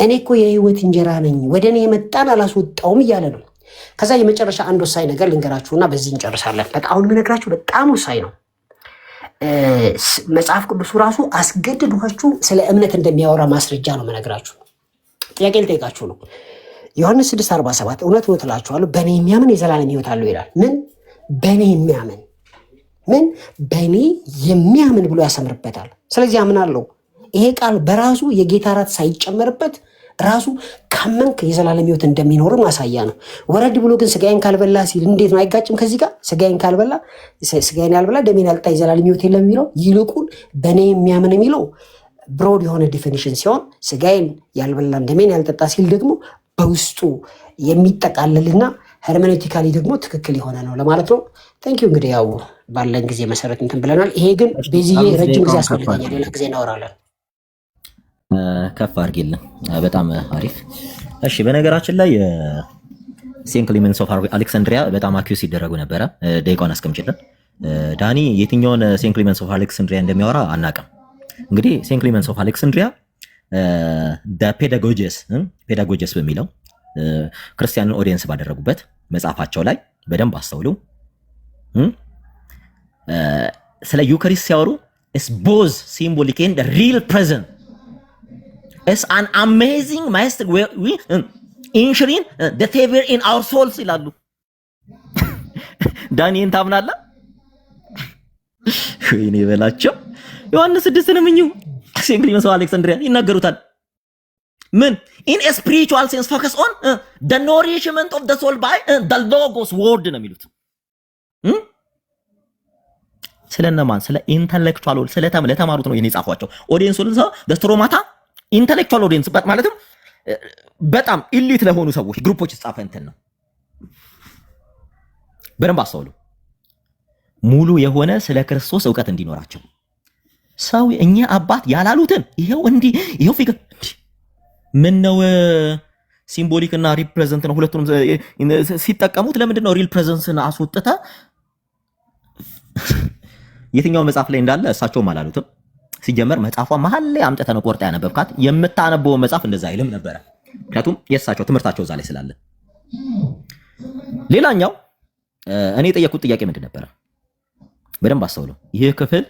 እኔ እኮ የህይወት እንጀራ ነኝ፣ ወደ እኔ የመጣን አላስወጣውም እያለ ነው። ከዛ የመጨረሻ አንድ ወሳኝ ነገር ልንገራችሁና በዚህ እንጨርሳለን። በጣም የምነግራችሁ በጣም ወሳኝ ነው። መጽሐፍ ቅዱሱ ራሱ አስገድዷችሁ ስለ እምነት እንደሚያወራ ማስረጃ ነው የምነግራችሁ። ጥያቄ ልጠይቃችሁ ነው። ዮሐንስ 6:47 እውነት እውነት እላችኋለሁ በእኔ የሚያምን የዘላለም ህይወት አለው ይላል። ምን በእኔ የሚያምን ምን በእኔ የሚያምን ብሎ ያሰምርበታል። ስለዚህ አምናለሁ። ይሄ ቃል በራሱ የጌታ እራት ሳይጨመርበት ራሱ ካመንክ የዘላለም ህይወት እንደሚኖር ማሳያ ነው። ወረድ ብሎ ግን ስጋዬን ካልበላ ሲል እንዴት ነው? አይጋጭም ከዚህ ጋር? ስጋዬን ያልበላ ደሜን ያልጠጣ የዘላለም ህይወት የለም የሚለው ይልቁን በእኔ የሚያምን የሚለው ብሮድ የሆነ ዲፊኒሽን ሲሆን ስጋዬን ያልበላ ደሜን ያልጠጣ ሲል ደግሞ በውስጡ የሚጠቃለልና ሄርሜኔቲካሊ ደግሞ ትክክል የሆነ ነው ለማለት ነው። ታንኪዩ። እንግዲህ ያው ባለን ጊዜ መሰረት እንትን ብለናል። ይሄ ግን በዚህ ረጅም ጊዜ ያስፈልገኛል፣ ሌላ ጊዜ እናወራለን። ከፍ አድርጌልን። በጣም አሪፍ። እሺ፣ በነገራችን ላይ ሴንት ክሊመንስ ኦፍ አሌክሳንድሪያ በጣም አኪዩስ ሲደረጉ ነበረ። ደቂቃውን አስቀምጭልን ዳኒ። የትኛውን ሴንት ክሊመንስ ኦፍ አሌክሳንድሪያ እንደሚያወራ አናውቅም። እንግዲህ ሴንት ክሊመንስ ኦፍ አሌክሳንድሪያ ፔዳጎጀስ በሚለው ክርስቲያንን ኦዲየንስ ባደረጉበት መጽሐፋቸው ላይ በደንብ አስተውሉ። ስለ ዩካሪስት ሲያወሩ is both symbolic and real present. It's an amazing master where we ensuring the favor in our souls ይላሉ። ዳንኤል ታምናለህ? ወይኔ በላቸው። ዮሐንስ 6 ነው ምኙ እንግሊዝ መስዋዕት አሌክሳንድሪያ ይናገሩታል። ምን in a spiritual sense focus on the nourishment of the soul by the logos word ነው የሚሉት። ስለነማን? ስለ ኢንተሌክቹዋል ለተማሩት ነው የጻፏቸው። ኦዲየንሱን በስትሮማታ ኢንተሌክቹዋል ኦዲየንስ ማለትም በጣም ኢሊት ለሆኑ ሰዎች ግሩፖች የተጻፈ እንትን ነው። በደንብ አስተውሉ። ሙሉ የሆነ ስለ ክርስቶስ ዕውቀት እንዲኖራቸው ሰው እኛ አባት ያላሉትን ይሄው ፊገር ምን ነው ሲምቦሊክ እና ሪፕሬዘንት ነው ሁለቱንም ሲጠቀሙት። ለምንድን ነው ሪል ፕሬዘንስን አስወጥታ የትኛው መጽሐፍ ላይ እንዳለ እሳቸውም አላሉትም። ሲጀመር መጽሐፏ መሀል ላይ አምጥተህ ነው ቆርጣ ያነበብካት። የምታነበው መጽሐፍ እንደዛ አይልም ነበረ፣ ምክንያቱም የእሳቸው ትምህርታቸው እዛ ላይ ስላለ። ሌላኛው እኔ የጠየኩት ጥያቄ ምንድን ነበረ? በደንብ አስተውሉ። ይህ ክፍል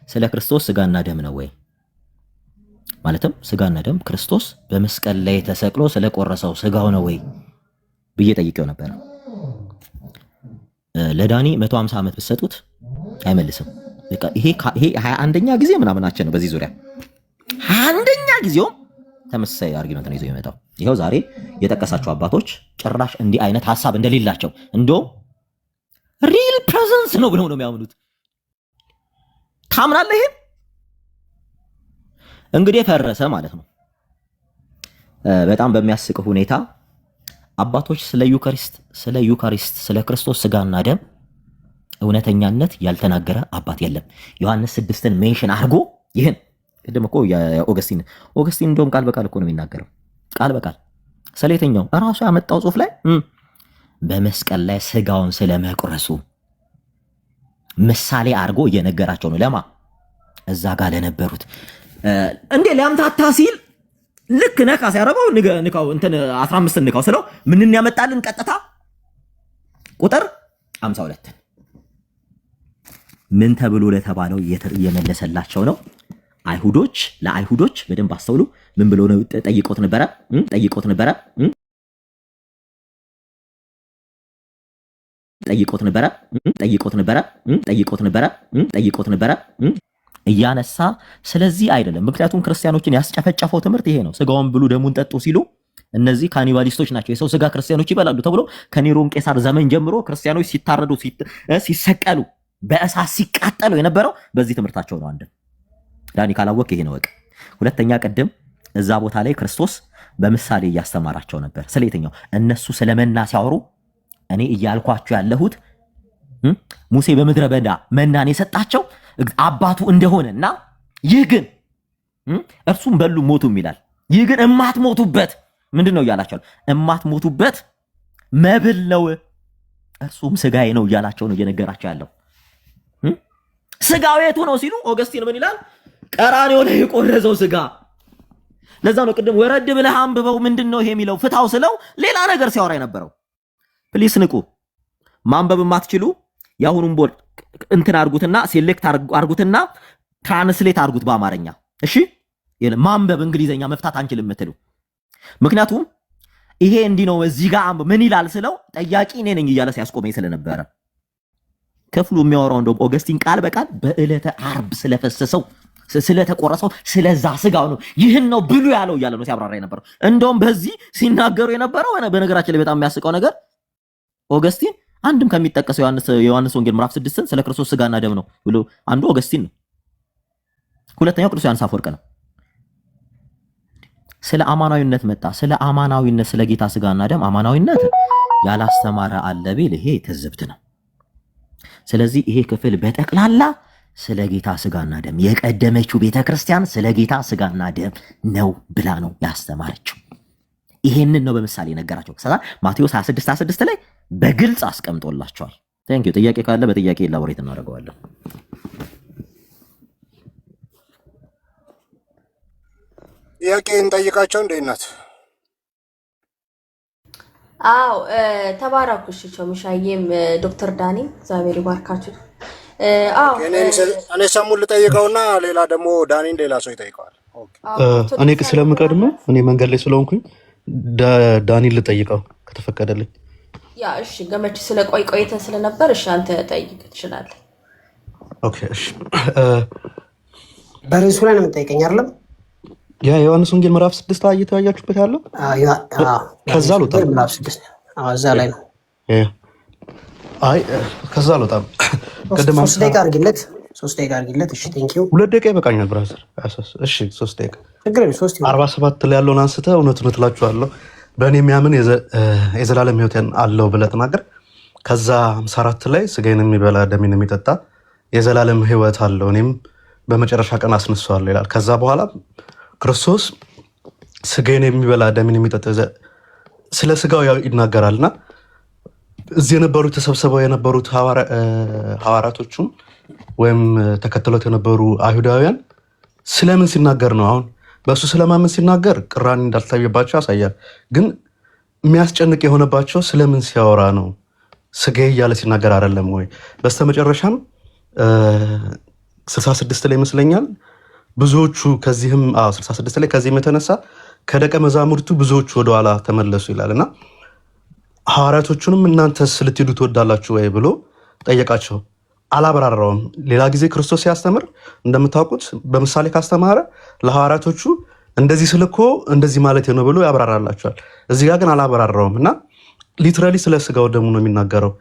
ስለ ክርስቶስ ስጋና ደም ነው ወይ? ማለትም ስጋና ደም ክርስቶስ በመስቀል ላይ ተሰቅሎ ስለቆረሰው ስጋው ነው ወይ ብዬ ጠይቄው ነበረ። ለዳኒ 150 ዓመት ብትሰጡት አይመልስም። በቃ ይሄ 21ኛ ጊዜ ምናምናችን ነው በዚህ ዙሪያ 21ኛ ጊዜው ተመሳሳይ አርጊመንት ነው ይዘው የመጣው። ይሄው ዛሬ የጠቀሳቸው አባቶች ጭራሽ እንዲህ አይነት ሐሳብ እንደሌላቸው እንደው ሪል ፕሬዘንስ ነው ብለው ነው የሚያምኑት። ታምናለህ? ይሄ እንግዲህ ፈረሰ ማለት ነው። በጣም በሚያስቅ ሁኔታ አባቶች ስለ ዩካሪስት ስለ ክርስቶስ ስጋና ደም እውነተኛነት ያልተናገረ አባት የለም። ዮሐንስ 6ን ሜንሽን አድርጎ ይህን ቅድም እኮ ኦገስቲን እንደውም ቃል በቃል እኮ ነው የሚናገረው። ቃል በቃል ስለየትኛው እራሱ ያመጣው ጽሑፍ ላይ በመስቀል ላይ ስጋውን ስለመቁረሱ ምሳሌ አድርጎ እየነገራቸው ነው። ለማ እዛ ጋር ለነበሩት እንዴ ሊያምታታ ሲል ልክ ነካ ሲያደርገው ንካው እንትን 15 ንካው ስለው ምንን ያመጣልን ቀጥታ ቁጥር 52 ምን ተብሎ ለተባለው እየመለሰላቸው ነው። ለአይሁዶች በደንብ አስተውሉ። ምን ብሎ ነው ጠይቆት ነበረ እያነሳ ስለዚህ አይደለም። ምክንያቱም ክርስቲያኖችን ያስጨፈጨፈው ትምህርት ይሄ ነው። ስጋውን ብሉ ደሙን ጠጡ ሲሉ እነዚህ ካኒባሊስቶች ናቸው፣ የሰው ስጋ ክርስቲያኖች ይበላሉ ተብሎ ከኔሮን ቄሳር ዘመን ጀምሮ ክርስቲያኖች ሲታረዱ ሲሰቀሉ በእሳት ሲቃጠሉ የነበረው በዚህ ትምህርታቸው ነው። አንድ ዳኒ ካላወቅ ይሄ ነው ወቅ። ሁለተኛ ቅድም እዛ ቦታ ላይ ክርስቶስ በምሳሌ እያስተማራቸው ነበር። ስለየትኛው? እነሱ ስለመና ሲያወሩ እኔ እያልኳቸው ያለሁት ሙሴ በምድረ በዳ መናን የሰጣቸው አባቱ እንደሆነና ይህ ግን እርሱም በሉ ሞቱም ይላል። ይህ ግን እማትሞቱበት ምንድን ነው እያላቸው? እማትሞቱበት መብል ነው፣ እርሱም ስጋዬ ነው እያላቸው ነው እየነገራቸው ያለው። ስጋው የቱ ነው ሲሉ ኦገስቲን ምን ይላል? ቀራንዮ ላይ የቆረዘው ስጋ። ለዛ ነው ቅድም ወረድ ብለህ አንብበው ምንድን ነው ይሄ የሚለው ፍታው ስለው ሌላ ነገር ሲያወራ የነበረው። ፕሊስ ንቁ። ማንበብ የማትችሉ የአሁኑን ቦል እንትን አርጉትና ሴሌክት አርጉትና ትራንስሌት አርጉት በአማርኛ እሺ። ማንበብ እንግሊዘኛ መፍታት አንችልም የምትሉ ምክንያቱም ይሄ እንዲህ ነው እዚህ ጋር ምን ይላል ስለው ጠያቂ እኔ ነኝ እያለ ሲያስቆመኝ ስለነበረ ክፍሉ የሚያወራው እንደውም ኦገስቲን ቃል በቃል በዕለተ ዓርብ ስለፈሰሰው ስለተቆረሰው ስለዛ ስጋው ነው ይህን ነው ብሉ ያለው እያለ ነው ሲያብራራ የነበረው። እንደውም በዚህ ሲናገሩ የነበረው በነገራችን ላይ በጣም የሚያስቀው ነገር ኦገስቲን አንድም ከሚጠቀሰው ዮሐንስ ወንጌል ምዕራፍ 6 ስለ ክርስቶስ ስጋና ደም ነው ብሎ አንዱ ኦገስቲን ነው። ሁለተኛው ቅዱስ ዮሐንስ አፈወርቅ ነው። ስለ አማናዊነት መጣ። ስለ አማናዊነት ስለ ጌታ ስጋና ደም አማናዊነት ያላስተማረ አለ ቢል ይሄ ትዝብት ነው። ስለዚህ ይሄ ክፍል በጠቅላላ ስለ ጌታ ስጋና ደም የቀደመችው ቤተክርስቲያን ስለ ጌታ ስጋና ደም ነው ብላ ነው ያስተማረችው። ይሄንን ነው በምሳሌ ነገራቸው። ከዛ ማቴዎስ 26:26 ላይ በግልጽ አስቀምጦላቸዋል። ታንኪዩ። ጥያቄ ካለ በጥያቄ ላቦሬት እናደርገዋለን። ጥያቄ እንጠይቃቸው እንዴ እናት? አዎ ተባረኩ። እሺ ቾምሻዬም ዶክተር ዳኒ እግዚአብሔር ይባርካችሁ። አዎ እኔ ሰሙን ልጠይቀውና ሌላ ደግሞ ዳኒን ሌላ ሰው ይጠይቀዋል። እኔ ስለምቀድም እኔ መንገድ ላይ ስለሆንኩኝ ዳኒን ልጠይቀው ከተፈቀደልኝ። ያ እሺ ገመች ስለ ቆይተን ስለነበር እሺ አንተ ጠይቅ ትችላለህ። ኦኬ እሺ በርዕሱ ላይ ነው የምጠይቀኝ አይደለም? ያ ዮሐንስ ወንጌል ምዕራፍ 6 እየተያያችሁበት ያለው ከዛ አልወጣም። ምዕራፍ 6 እዛ ላይ ነው። አይ ከዛ አልወጣም። ቀደም 3 ደቂቃ አድርጊለት። 3 ደቂቃ አድርጊለት። እሺ ቴንኪው። 2 ደቂቃ ይበቃኛል ብራዘር። እሺ 3 ደቂቃ ችግር የለም። 3 47 ላይ ያለውን አንስተ እውነት እላችኋለሁ በእኔ የሚያምን የዘላለም ሕይወት አለው ብለህ ተናገር። ከዛ 54 ላይ ስጋዬን የሚበላ ደሜን የሚጠጣ የዘላለም ሕይወት አለው እኔም በመጨረሻ ቀን አስነሳዋለሁ ይላል። ከዛ በኋላ ክርስቶስ ስጋዬን የሚበላ ደሜን የሚጠጣ ስለ ስጋው ይናገራልና እዚህ የነበሩት ተሰብስበው የነበሩት ሐዋርያቶቹም ወይም ተከትሎት የነበሩ አይሁዳውያን ስለምን ሲናገር ነው? አሁን በእሱ ስለማመን ሲናገር ቅራኔ እንዳልታየባቸው ያሳያል። ግን የሚያስጨንቅ የሆነባቸው ስለምን ሲያወራ ነው? ስጋዬ እያለ ሲናገር አይደለም ወይ? በስተመጨረሻም 66 ላይ ይመስለኛል ብዙዎቹ ከዚህም 66 ላይ ከዚህም የተነሳ ከደቀ መዛሙርቱ ብዙዎቹ ወደኋላ ተመለሱ ይላል እና ሐዋርያቶቹንም እናንተስ ልትሄዱ ትወዳላችሁ ወይ ብሎ ጠየቃቸው። አላብራራውም። ሌላ ጊዜ ክርስቶስ ሲያስተምር እንደምታውቁት በምሳሌ ካስተማረ ለሐዋርያቶቹ እንደዚህ ስልኮ እንደዚህ ማለት ነው ብሎ ያብራራላቸዋል። እዚህ ጋር ግን አላብራራውም እና ሊትራሊ ስለ ስጋው ደሙ ነው የሚናገረው።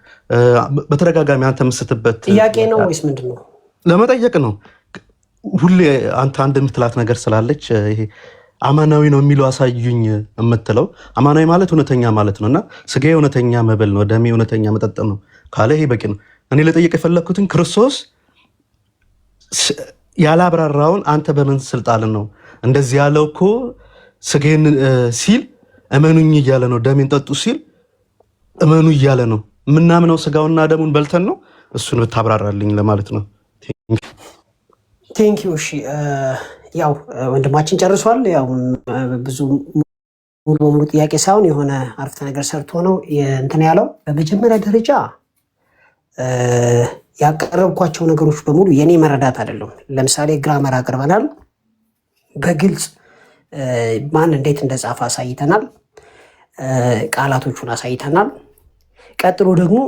በተደጋጋሚ አንተ የምስትበት ጥያቄ ነው ወይስ ምንድን ነው? ለመጠየቅ ነው። ሁሌ አንተ አንድ የምትላት ነገር ስላለች ይሄ አማናዊ ነው የሚለው አሳዩኝ የምትለው አማናዊ ማለት እውነተኛ ማለት ነውና ስጋዬ እውነተኛ መብል ነው፣ ደሜ እውነተኛ መጠጥ ነው ካለ ይሄ በቂ ነው። እኔ ለጠየቅ የፈለግኩትን ክርስቶስ ያላብራራውን አንተ በምን ስልጣን ነው እንደዚህ ያለው? እኮ ስጋዬን ሲል እመኑኝ እያለ ነው፣ ደሜን ጠጡ ሲል እመኑ እያለ ነው። የምናምነው ስጋውና ደሙን በልተን ነው። እሱን ብታብራራልኝ ለማለት ነው። ቴንኪው። እሺ ያው ወንድማችን ጨርሷል። ያው ብዙ ሙሉ በሙሉ ጥያቄ ሳይሆን የሆነ አረፍተ ነገር ሰርቶ ነው እንትን ያለው። በመጀመሪያ ደረጃ ያቀረብኳቸው ነገሮች በሙሉ የኔ መረዳት አይደለም። ለምሳሌ ግራመር አቅርበናል፣ በግልጽ ማን እንዴት እንደጻፈ አሳይተናል፣ ቃላቶቹን አሳይተናል። ቀጥሎ ደግሞ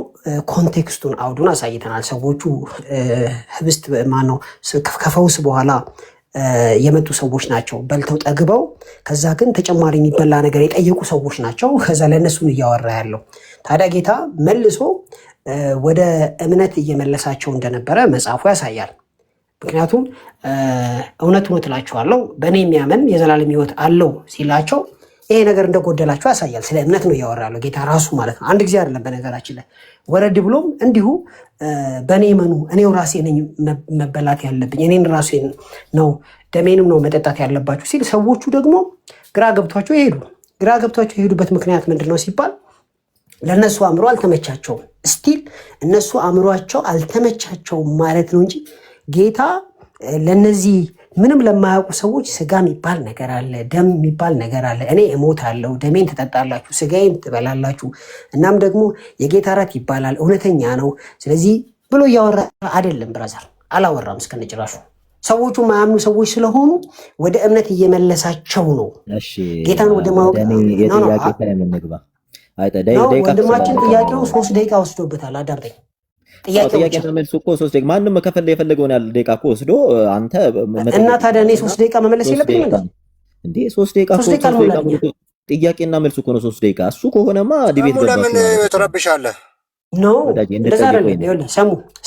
ኮንቴክስቱን አውዱን አሳይተናል። ሰዎቹ ህብስት ማነው ከፈውስ በኋላ የመጡ ሰዎች ናቸው፣ በልተው ጠግበው። ከዛ ግን ተጨማሪ የሚበላ ነገር የጠየቁ ሰዎች ናቸው። ከዛ ለእነሱን እያወራ ያለው ታዲያ ጌታ መልሶ ወደ እምነት እየመለሳቸው እንደነበረ መጽሐፉ ያሳያል። ምክንያቱም እውነት እውነት እላችኋለሁ በእኔ የሚያምን የዘላለም ሕይወት አለው ሲላቸው ይሄ ነገር እንደጎደላቸው ያሳያል። ስለ እምነት ነው እያወራ ያለው ጌታ ራሱ ማለት ነው። አንድ ጊዜ አይደለም በነገራችን ላይ ወረድ ብሎም እንዲሁ በእኔ እመኑ፣ እኔው ራሴ ነኝ መበላት ያለብኝ፣ እኔን ራሴ ነው ደሜንም ነው መጠጣት ያለባችሁ ሲል ሰዎቹ ደግሞ ግራ ገብቷቸው ይሄዱ። ግራ ገብቷቸው የሄዱበት ምክንያት ምንድን ነው ሲባል ለእነሱ አእምሮ አልተመቻቸውም። ስቲል እነሱ አእምሯቸው አልተመቻቸውም ማለት ነው እንጂ ጌታ ለነዚህ ምንም ለማያውቁ ሰዎች ስጋ የሚባል ነገር አለ፣ ደም የሚባል ነገር አለ፣ እኔ እሞታለሁ፣ ደሜን ትጠጣላችሁ፣ ስጋዬን ትበላላችሁ፣ እናም ደግሞ የጌታ እራት ይባላል፣ እውነተኛ ነው፣ ስለዚህ ብሎ እያወራ አይደለም። ብራዘር አላወራም እስከነጭራሹ። ሰዎቹ ማያምኑ ሰዎች ስለሆኑ ወደ እምነት እየመለሳቸው ነው። ጌታን ወደ ማወቅ ወንድማችን ጥያቄው 3 ደቂቃ ወስዶበታል። አዳምጠኝ። ጥያቄና መልሱ እኮ 3 ደቂቃ ማንም ከፈለ የፈለገውን ያህል ደቂቃ እኮ ወስዶ አንተ እና ታዲያ እኔ 3 ደቂቃ መመለስ የለብኝም እንዴ? 3 ደቂቃ ጥያቄና መልሱ እኮ ነው 3 ደቂቃ። እሱ ከሆነማ ዲቤት ገባ። ለምን ትረብሻለህ? ነው እንደዛ አይደለም። ይኸውልህ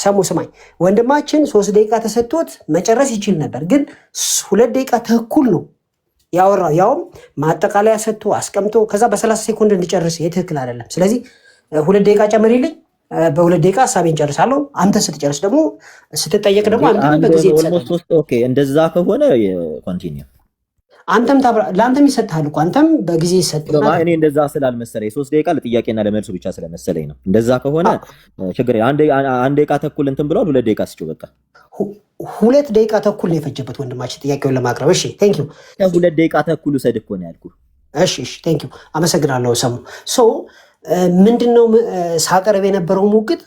ሰሙ ስማኝ፣ ወንድማችን 3 ደቂቃ ተሰጥቶት መጨረስ ይችል ነበር፣ ግን 2 ደቂቃ ተኩል ነው ያወራው። ያውም ማጠቃለያ ሰጥቶ አስቀምጦ ከዛ በ30 ሴኮንድ እንዲጨርስ ትክክል አይደለም። ስለዚህ 2 ደቂቃ ጨምሪልኝ፣ በ2 ደቂቃ ሀሳቤን ጨርሳለሁ። አንተ ስትጨርስ ደግሞ ስትጠየቅ ደግሞ አንተ በጊዜ ተሰጥቶ ኦኬ። እንደዛ ከሆነ ኮንቲኒው አንተም ለአንተም ይሰጥሃል እኮ አንተም በጊዜ ይሰጥሃል። እኔ እንደዛ ስላልመሰለኝ 3 ደቂቃ ለጥያቄና ለመልሱ ብቻ ስለመሰለኝ ነው። እንደዛ ከሆነ ችግር አንድ ደቂቃ ተኩል እንትን ብሏል። 2 ደቂቃ ስጪው በቃ 2 ደቂቃ ተኩል ነው የፈጀበት ወንድማችን ጥያቄውን ለማቅረብ። እሺ ቴንክ ዩ። 2 ደቂቃ ተኩል ውሰድ እኮ ነው ያልኩህ። እሺ ቴንክ ዩ አመሰግናለሁ። ሰሙ ምንድነው ሳቀርብ የነበረው ሙግት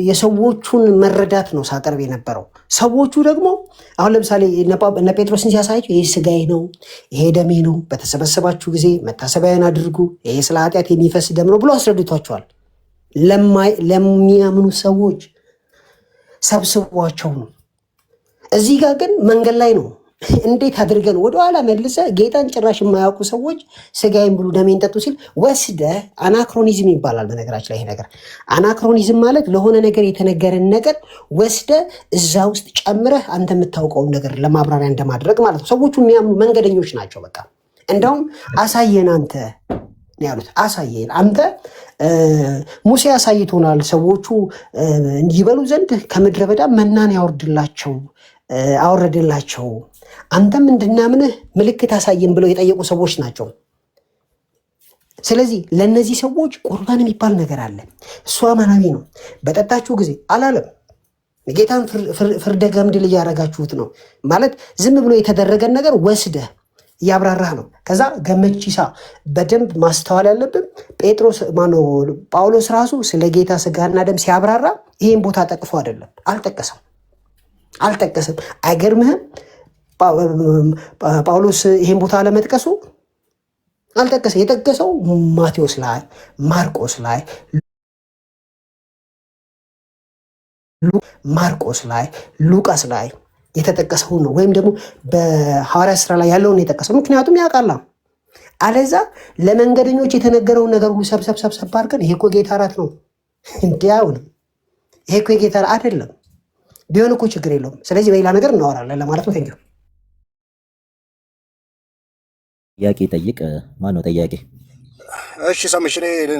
የሰዎቹን መረዳት ነው ሳቀርብ የነበረው። ሰዎቹ ደግሞ አሁን ለምሳሌ እነ ጴጥሮስን ሲያሳያቸው ይሄ ስጋዬ ነው፣ ይሄ ደሜ ነው፣ በተሰበሰባችሁ ጊዜ መታሰቢያን አድርጉ፣ ይሄ ስለ ኃጢአት የሚፈስ ደም ነው ብሎ አስረድቷቸዋል። ለሚያምኑ ሰዎች ሰብስቧቸው ነው። እዚህ ጋር ግን መንገድ ላይ ነው። እንዴት አድርገን ወደኋላ መልሰ ጌታን ጭራሽ የማያውቁ ሰዎች ስጋዬን ብሉ ደሜን ጠጡ ሲል ወስደ አናክሮኒዝም ይባላል። በነገራችን ላይ ይሄ ነገር አናክሮኒዝም ማለት ለሆነ ነገር የተነገረን ነገር ወስደ እዛ ውስጥ ጨምረህ አንተ የምታውቀውን ነገር ለማብራሪያ እንደማድረግ ማለት ነው። ሰዎቹ የሚያምኑ መንገደኞች ናቸው። በቃ እንደውም አሳየን አንተ ያሉት አሳየን አንተ ሙሴ አሳይቶናል። ሰዎቹ ይበሉ ዘንድ ከምድረ በዳ መናን አወረደላቸው አንተም እንድናምንህ ምልክት አሳየን ብለው የጠየቁ ሰዎች ናቸው። ስለዚህ ለእነዚህ ሰዎች ቁርባን የሚባል ነገር አለ። እሱ አማናዊ ነው። በጠጣችሁ ጊዜ አላለም። ጌታን ፍርደ ገምድል እያረጋችሁት ነው ማለት ዝም ብሎ የተደረገን ነገር ወስደህ እያብራራህ ነው። ከዛ ገመቺሳ በደንብ ማስተዋል ያለብን ጳውሎስ ራሱ ስለ ጌታ ስጋና ደም ሲያብራራ ይህን ቦታ ጠቅፎ አይደለም፣ አልጠቀሰም። አይገርምህም? ጳውሎስ ይህን ቦታ አለመጥቀሱ አልጠቀሰ። የጠቀሰው ማቴዎስ ላይ፣ ማርቆስ ላይ፣ ሉቃስ ላይ የተጠቀሰውን ነው። ወይም ደግሞ በሐዋርያት ስራ ላይ ያለውን የጠቀሰው ምክንያቱም ያውቃላ። አለዛ ለመንገደኞች የተነገረውን ነገር ሁሉ ሰብሰብ አድርገን ይሄ እኮ ጌታ እራት ነው እንዲያውንም ይሄ እኮ የጌታ አይደለም ቢሆን እኮ ችግር የለውም። ስለዚህ በሌላ ነገር እናወራለን ለማለት ነው። ቴንኪው። ጥያቄ ጠይቅ። ማን ነው ጠያቄ? እሺ ሰምሽ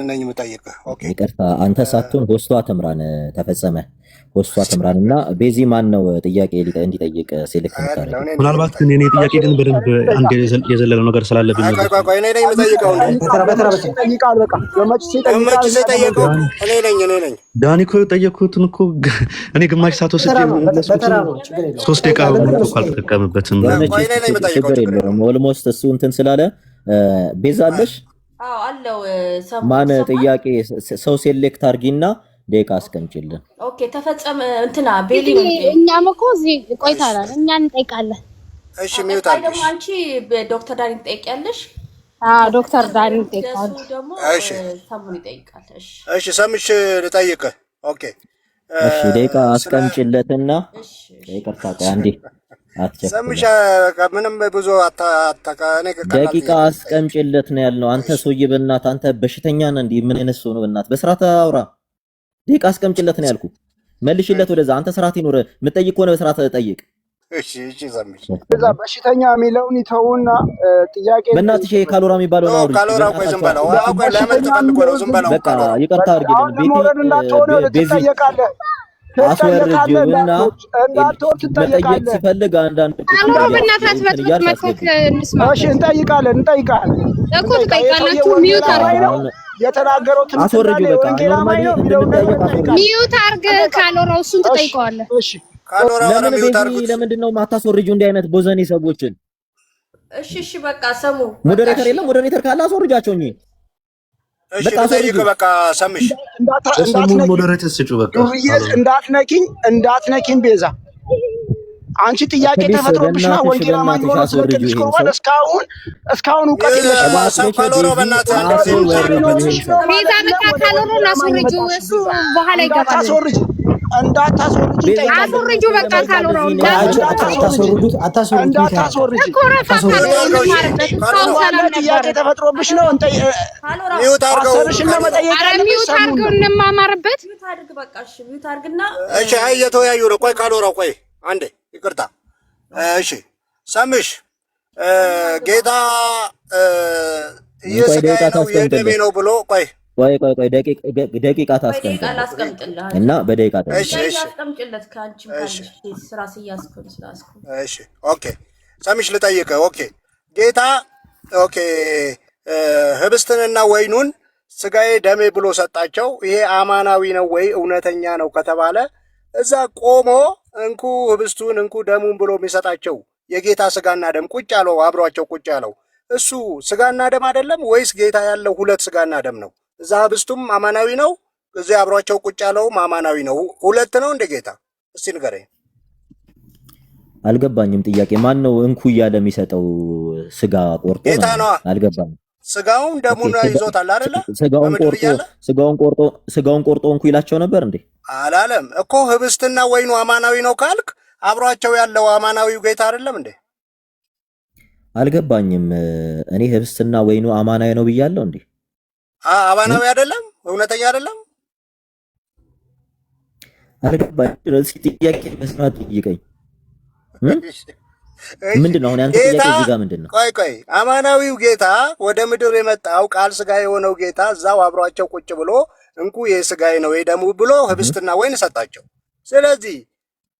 ነኝ የምጠይቅ። ኦኬ ይቅርታ፣ አንተ ሳትሆን ሆስቷ ተምራን ተፈጸመ። ሆስቷ ተምራን እና ቤዚ ማን ነው ጥያቄ እንዲጠይቅ ሴሌክት ምታረግ? ምናልባት ግን የኔ ጥያቄ ግን በደንብ አንድ የዘለለው ነገር ስላለብኝ ነው። ቆይ እኔ ነኝ የምጠይቀው። ይጠይቃል። በቃ ገመች ሲጠይቀው እኔ ነኝ ዳኒ እኮ የጠየኩትን እኮ እኔ ግማሽ ሰዓት ወስጄ 3 ደቂቃ እኮ አልተጠቀምበትም። ችግር የለውም። ኦልሞስት እሱ እንትን ስላለ ቤዛ አለሽ አለው ማን ጥያቄ ሰው ሴሌክት አርጊና ደቂቃ አስቀምጪልን። ኦኬ ተፈጸመ። እንትና ቤሊ እኛም እኮ እዚህ ቆይታላል። እኛ እንጠይቃለን። እሺ ሚውት አድርጊ። አንቺ ዶክተር ዳኒ ትጠይቂያለሽ? ዶክተር ዳኒ ይጠይቃል። እሺ ሰሙን ይጠይቃል። እሺ ሰምሽ ልጠይቅ። ኦኬ እሺ ደቂቃ አስቀምጪለትና ይቅርታ ቆይ አንዴ ሰምሽ ምንም ብዙ ደቂቃ አስቀምጪለት ነው ያልነው። አንተ ሰውዬ በእናትህ አንተ በሽተኛ ነህ እንዴ? ምን አይነት ሰው ነው በእናትህ? በስርዓት አውራ። ደቂቃ አስቀምጪለት ነው ያልኩህ። መልሽለት ወደዛ። አንተ ስርዓት ይኖር። የምትጠይቅ ከሆነ በስርዓት ጠይቅ። እሺ ሰምሽ እዛ በሽተኛ የሚለውን ይተውና ጥያቄ በእናትሽ ካሎራ የሚባለው ነው። ካሎራ ቆይ ዝም በለው። ቆይ ለምን ተፈልጎ ነው? ዝም በለው። በቃ ይቅርታ አድርጊልን። ቤዚ አስወርጅውና መጠየቅ ሲፈልግ አንዳንድ እንጠይቃለን እኮ ትጠይቃላችሁ። ሚዩት አድርገው የተናገሩትን አስወርጁ። በቃ ኖርማሊ እንድንጠይቅ አስወርጁ። ሚዩት አድርገህ ካሎራው እሱን ትጠይቀዋለህ። እሺ ለምንድን ነው የማታስወርጂው እንዲህ አይነት ቦዘኔ ሰዎችን? እሺ በቃ ሰሙ ሞዴሬተር የለም? ሞዴሬተር ካለ አስወርጃቸው እንጂ በቃ ሰምሽ በቃ ሰምሽ እንዳትነኪኝ ቤዛ አንቺ ጥያቄ ተፈጥሮብሽና ወንጌል አማኝ ሆኖ ስለቅዱስ ቁርባን እስካሁን እውቀት የለሽም። ቤዛ በቃ ካሎሮን አስወርጁ። እሱ በኋላ ይገባል። እንዳታስወርጁ በቃ ካሎሮን ጥያቄ ተፈጥሮብሽ ነው ሚውት አድርገው እንማማርበት። እሺ እየተወያዩ ነው። ቆይ ካሎራው ቆይ አንዴ ይቅርታ። እሺ ሰምሽ ጌታ የስጋዬ ነው የደሜ ነው ብሎ ቆይ ደቂቃ ታስቀምጥልህ እና በደቂቃ ታስቀምጥለት ካንቺ ስራ ሲያስኩን እሺ ኦኬ ሰምሽ ልጠይቅ። ኦኬ ጌታ ኦኬ ህብስትንና ወይኑን ስጋዬ ደሜ ብሎ ሰጣቸው። ይሄ አማናዊ ነው ወይ እውነተኛ ነው ከተባለ እዛ ቆሞ እንኩ ህብስቱን እንኩ ደሙን ብሎ የሚሰጣቸው የጌታ ስጋና ደም ቁጭ ያለው አብሯቸው ቁጭ ያለው እሱ ስጋና ደም አይደለም ወይስ ጌታ ያለው ሁለት ስጋና ደም ነው? እዛ ህብስቱም አማናዊ ነው፣ እዚህ አብሯቸው ቁጭ ያለውም አማናዊ ነው። ሁለት ነው እንደ ጌታ? እስቲ ንገረኝ። አልገባኝም። ጥያቄ ማን ነው እንኩ እያለ የሚሰጠው ስጋ ቆርጦ? ጌታ ነው። አልገባኝም። ስጋውን ደሙን ይዞታል አይደለ? ስጋውን ቆርጦ እንኩ ይላቸው ነበር እንዴ? አላለም እኮ። ህብስትና ወይኑ አማናዊ ነው ካልክ አብሯቸው ያለው አማናዊው ጌታ አይደለም እንዴ? አልገባኝም። እኔ ህብስትና ወይኑ አማናዊ ነው ብያለሁ እንዴ? አማናዊ አይደለም? እውነተኛ አይደለም? አልገባኝም። እስኪ ጥያቄ መስራት ጠይቀኝ። ምንድን ነው አሁን ያንተ ጥያቄ እዚህ ጋር ምንድን ነው? ቆይ አማናዊው ጌታ ወደ ምድር የመጣው ቃል ስጋ የሆነው ጌታ እዛው አብሯቸው ቁጭ ብሎ እንኩ የስጋዬ ነው የደሙ ብሎ ህብስትና ወይን ሰጣቸው። ስለዚህ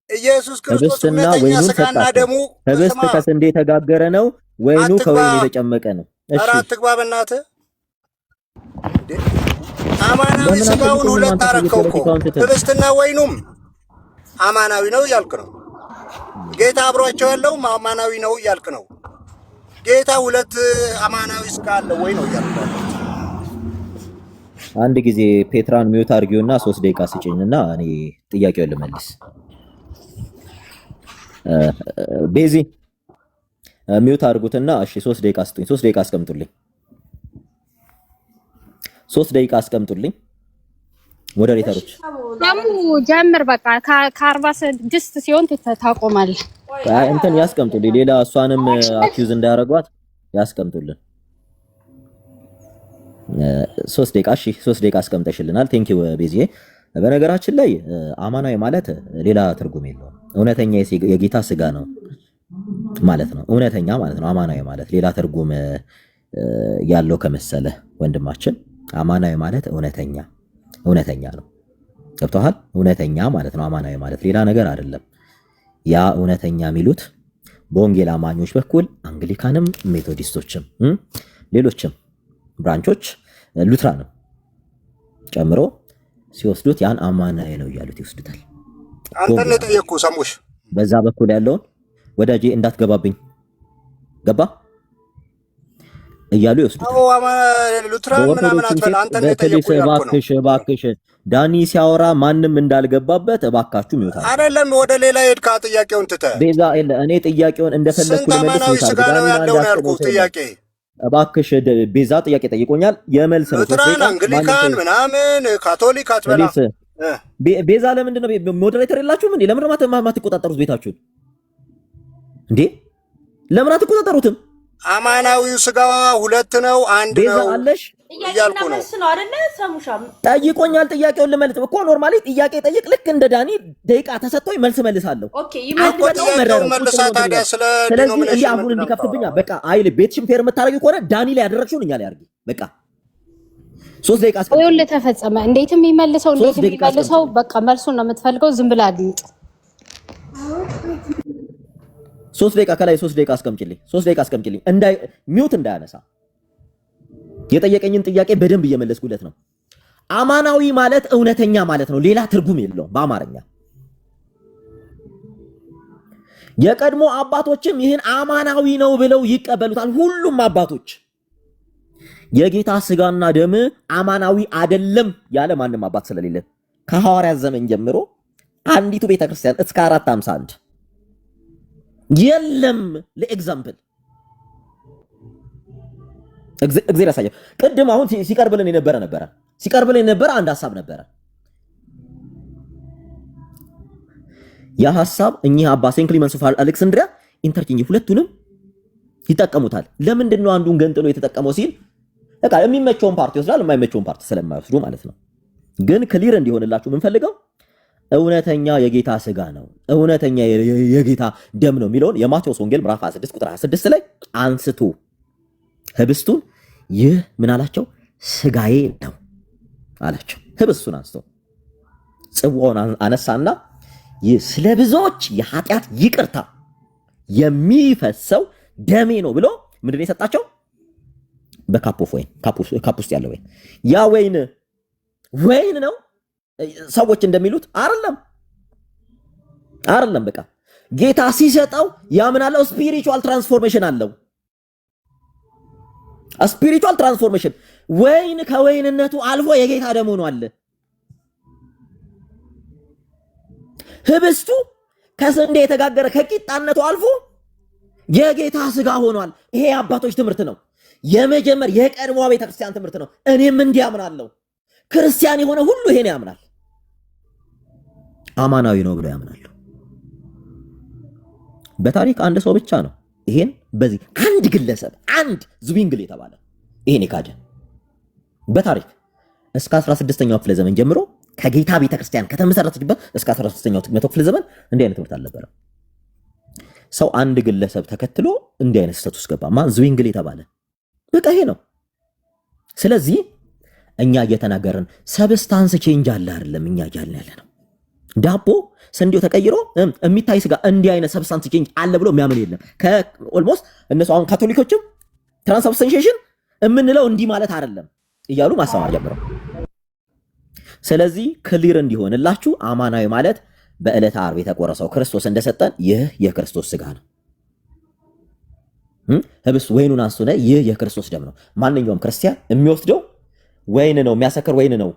ኢየሱስ ክርስቶስ እውነተኛ ስጋና ደሙ ህብስት ከስንዴ የተጋገረ ነው፣ ወይኑ ከወይን የተጨመቀ ነው። እሺ አትግባ በእናትህ። አማናዊ ስጋውን ሁለት አረከው እኮ ህብስትና ወይኑም አማናዊ ነው እያልክ ነው። ጌታ አብሯቸው ያለው አማናዊ ነው እያልክ ነው። ጌታ ሁለት አማናዊ ስጋ አለ ወይ ነው እያልክ ነው። አንድ ጊዜ ፔትራን ሚውት አድርጊውና 3 ደቂቃ ስጭኝና እኔ ጥያቄውን ልመልስ። ቤዚ ሚውት አድርጉትና እሺ 3 ደቂቃ ስጡኝ። 3 ደቂቃ አስቀምጡልኝ። 3 ደቂቃ አስቀምጡልኝ። ሞዴሬተሮች ደግሞ ጀምር በቃ ከ46 ሲሆን ታቆማለህ። እንትን ያስቀምጡልኝ። ሌላ እሷንም አኪዩዝ እንዳያረጓት ያስቀምጡልን። 3 ደቂቃ እሺ 3 ደቂቃ አስቀምጠሽልናል። ቴንኪው ቤዚዬ። በነገራችን ላይ አማናዊ ማለት ሌላ ትርጉም የለውም። እውነተኛ የጌታ ስጋ ነው ማለት ነው። እውነተኛ ማለት ነው። አማናዊ ማለት ሌላ ትርጉም ያለው ከመሰለ ወንድማችን፣ አማናዊ ማለት እውነተኛ ነው። ገብቶሃል? እውነተኛ ማለት ነው። አማናዊ ማለት ሌላ ነገር አይደለም። ያ እውነተኛ የሚሉት በወንጌል አማኞች በኩል አንግሊካንም፣ ሜቶዲስቶችም፣ ሌሎችም ብራንቾች ሉትራንም ጨምሮ ሲወስዱት ያን አማናዊ ነው እያሉት ይወስዱታል። አንተን ለጠየቅኩ ሰሙሽ። በዛ በኩል ያለውን ወዳጄ እንዳትገባብኝ ገባ እያሉ ይወስዱታል። ሉትራን ምናምን አትበል። አንተን ለጠየቅኩ እባክሽ ዳኒ ሲያወራ ማንም እንዳልገባበት እባካችሁ ይወጣል። አይደለም ወደ ሌላ ሄድካ። ጥያቄውን ትተህ ቤዛ የለ እኔ ጥያቄውን እንደፈለኩ ለመልስ ጥያቄ እባክሽ ቤዛ ጥያቄ ጠይቆኛል። የመልስ ነው። ሉትራን፣ አንግሊካን ምናምን ካቶሊክ አትበላ። ቤዛ ለምንድን ነው ሞዴሬተር የላችሁም እንዴ? ለምን ነው ማትቆጣጠሩት ቤታችሁን እንዴ? ለምን አትቆጣጠሩትም? አማናዊው ስጋዋ ሁለት ነው አንድ ነው አለሽ እያልኩ ነው አይደለ? ሰሙሻም ጠይቆኛል። ጥያቄውን ልመልስ እኮ ኖርማሊ ጥያቄ ጠይቅ። ልክ እንደ ዳኒ ደቂቃ ተሰጥቶኝ መልስ መልሳለሁ። ኦኬ ይመልሳል። መልሳ ታዲያ ስለ ስለዚህ አሁን እንዲከፍትብኛ በቃ አይል ቤትሽን ፌር የምታረጊው ከሆነ ዳኒ ላይ ያደረግሽውን እኛ ላይ አድርጊ። በቃ 3 ደቂቃ አስቀምጥ። ይኸውልህ ተፈጸመ። እንዴት የሚመልሰው በቃ መልሱን ነው የምትፈልገው። ዝም ብላ አድምጥ። 3 ደቂቃ ከላይ 3 ደቂቃ አስቀምጪልኝ። 3 ደቂቃ አስቀምጪልኝ። ሚውት እንዳያነሳ የጠየቀኝን ጥያቄ በደንብ እየመለስኩለት ነው። አማናዊ ማለት እውነተኛ ማለት ነው። ሌላ ትርጉም የለውም በአማርኛ። የቀድሞ አባቶችም ይህን አማናዊ ነው ብለው ይቀበሉታል። ሁሉም አባቶች የጌታ ስጋና ደም አማናዊ አይደለም ያለ ማንም አባት ስለሌለ ከሐዋርያት ዘመን ጀምሮ አንዲቱ ቤተክርስቲያን እስከ 451 የለም። ለኤግዛምፕል እግዚአብሔር ያሳየው። ቅድም አሁን ሲቀርብልን የነበረ አንድ ሐሳብ ነበረ። ያ ሐሳብ እኚህ አባ ሴንት ክሊመንስ ኦፍ አሌክሳንድሪያ ኢንተርቼንጅ ሁለቱንም ይጠቀሙታል። ለምንድን ነው አንዱን ገንጥሎ የተጠቀመው ሲል በቃ የሚመቸውን ፓርቲ ይወስዳል፣ የማይመቸውን ፓርቲ ስለማይወስዱ ማለት ነው። ግን ክሊር እንዲሆንላችሁ የምንፈልገው እውነተኛ የጌታ ስጋ ነው፣ እውነተኛ የጌታ ደም ነው የሚለውን የማቴዎስ ወንጌል ምዕራፍ 26 ቁጥር 26 ላይ አንስቶ ህብስቱን ይህ ምን አላቸው? ስጋዬ ነው አላቸው። ህብስቱን አንስቶ ጽዋውን አነሳና ይህ ስለ ብዙዎች የኃጢአት ይቅርታ የሚፈሰው ደሜ ነው ብሎ ምንድን ነው የሰጣቸው? በካፕ ወይን፣ ካፕ ውስጥ ያለው ወይን። ያ ወይን ነው ሰዎች እንደሚሉት አይደለም። በቃ ጌታ ሲሰጠው ያ ምን አለው? ስፒሪቹዋል ትራንስፎርሜሽን አለው። ስፒሪቹዋል ትራንስፎርሜሽን ወይን ከወይንነቱ አልፎ የጌታ ደም ሆኗል። ህብስቱ ከስንዴ የተጋገረ ከቂጣነቱ አልፎ የጌታ ስጋ ሆኗል። ይሄ የአባቶች ትምህርት ነው። የመጀመር የቀድሞ ቤተክርስቲያን ትምህርት ነው። እኔም እንዲህ አምናለሁ። ክርስቲያን የሆነ ሁሉ ይሄን ያምናል። አማናዊ ነው ብሎ ያምናል። በታሪክ አንድ ሰው ብቻ ነው ይሄን በዚህ አንድ ግለሰብ አንድ ዝዊንግል የተባለ ይሄን የካደ በታሪክ እስከ 16ኛው ክፍለ ዘመን ጀምሮ ከጌታ ቤተክርስቲያን ከተመሰረተችበት እስከ 13ኛው መቶ ክፍለ ዘመን እንዲህ አይነት ትምህርት አልነበረም። ሰው አንድ ግለሰብ ተከትሎ እንዲህ አይነት ስህተት ውስጥ ገባ። ማን? ዝዊንግል የተባለ በቃ ይሄ ነው። ስለዚህ እኛ እየተናገርን ሰብስታንስ ቼንጅ አለ አይደለም እኛ እያልን ያለ ነው። ዳቦ ስንዴው ተቀይሮ የሚታይ ስጋ እንዲህ አይነት ሰብስታንስ ቼንጅ አለ ብሎ የሚያምን የለም። ኦልሞስት እነሱ አሁን ካቶሊኮችም ትራንስብስታንሺዬሽን የምንለው እንዲህ ማለት አይደለም እያሉ ማስተማር ጀምረው። ስለዚህ ክሊር እንዲሆንላችሁ አማናዊ ማለት በዕለተ ዓርብ የተቆረሰው ክርስቶስ እንደሰጠን ይህ የክርስቶስ ስጋ ነው። ህብስት ወይኑን አንስቶ ይህ የክርስቶስ ደም ነው። ማንኛውም ክርስቲያን የሚወስደው ወይን ነው፣ የሚያሰክር ወይን ነው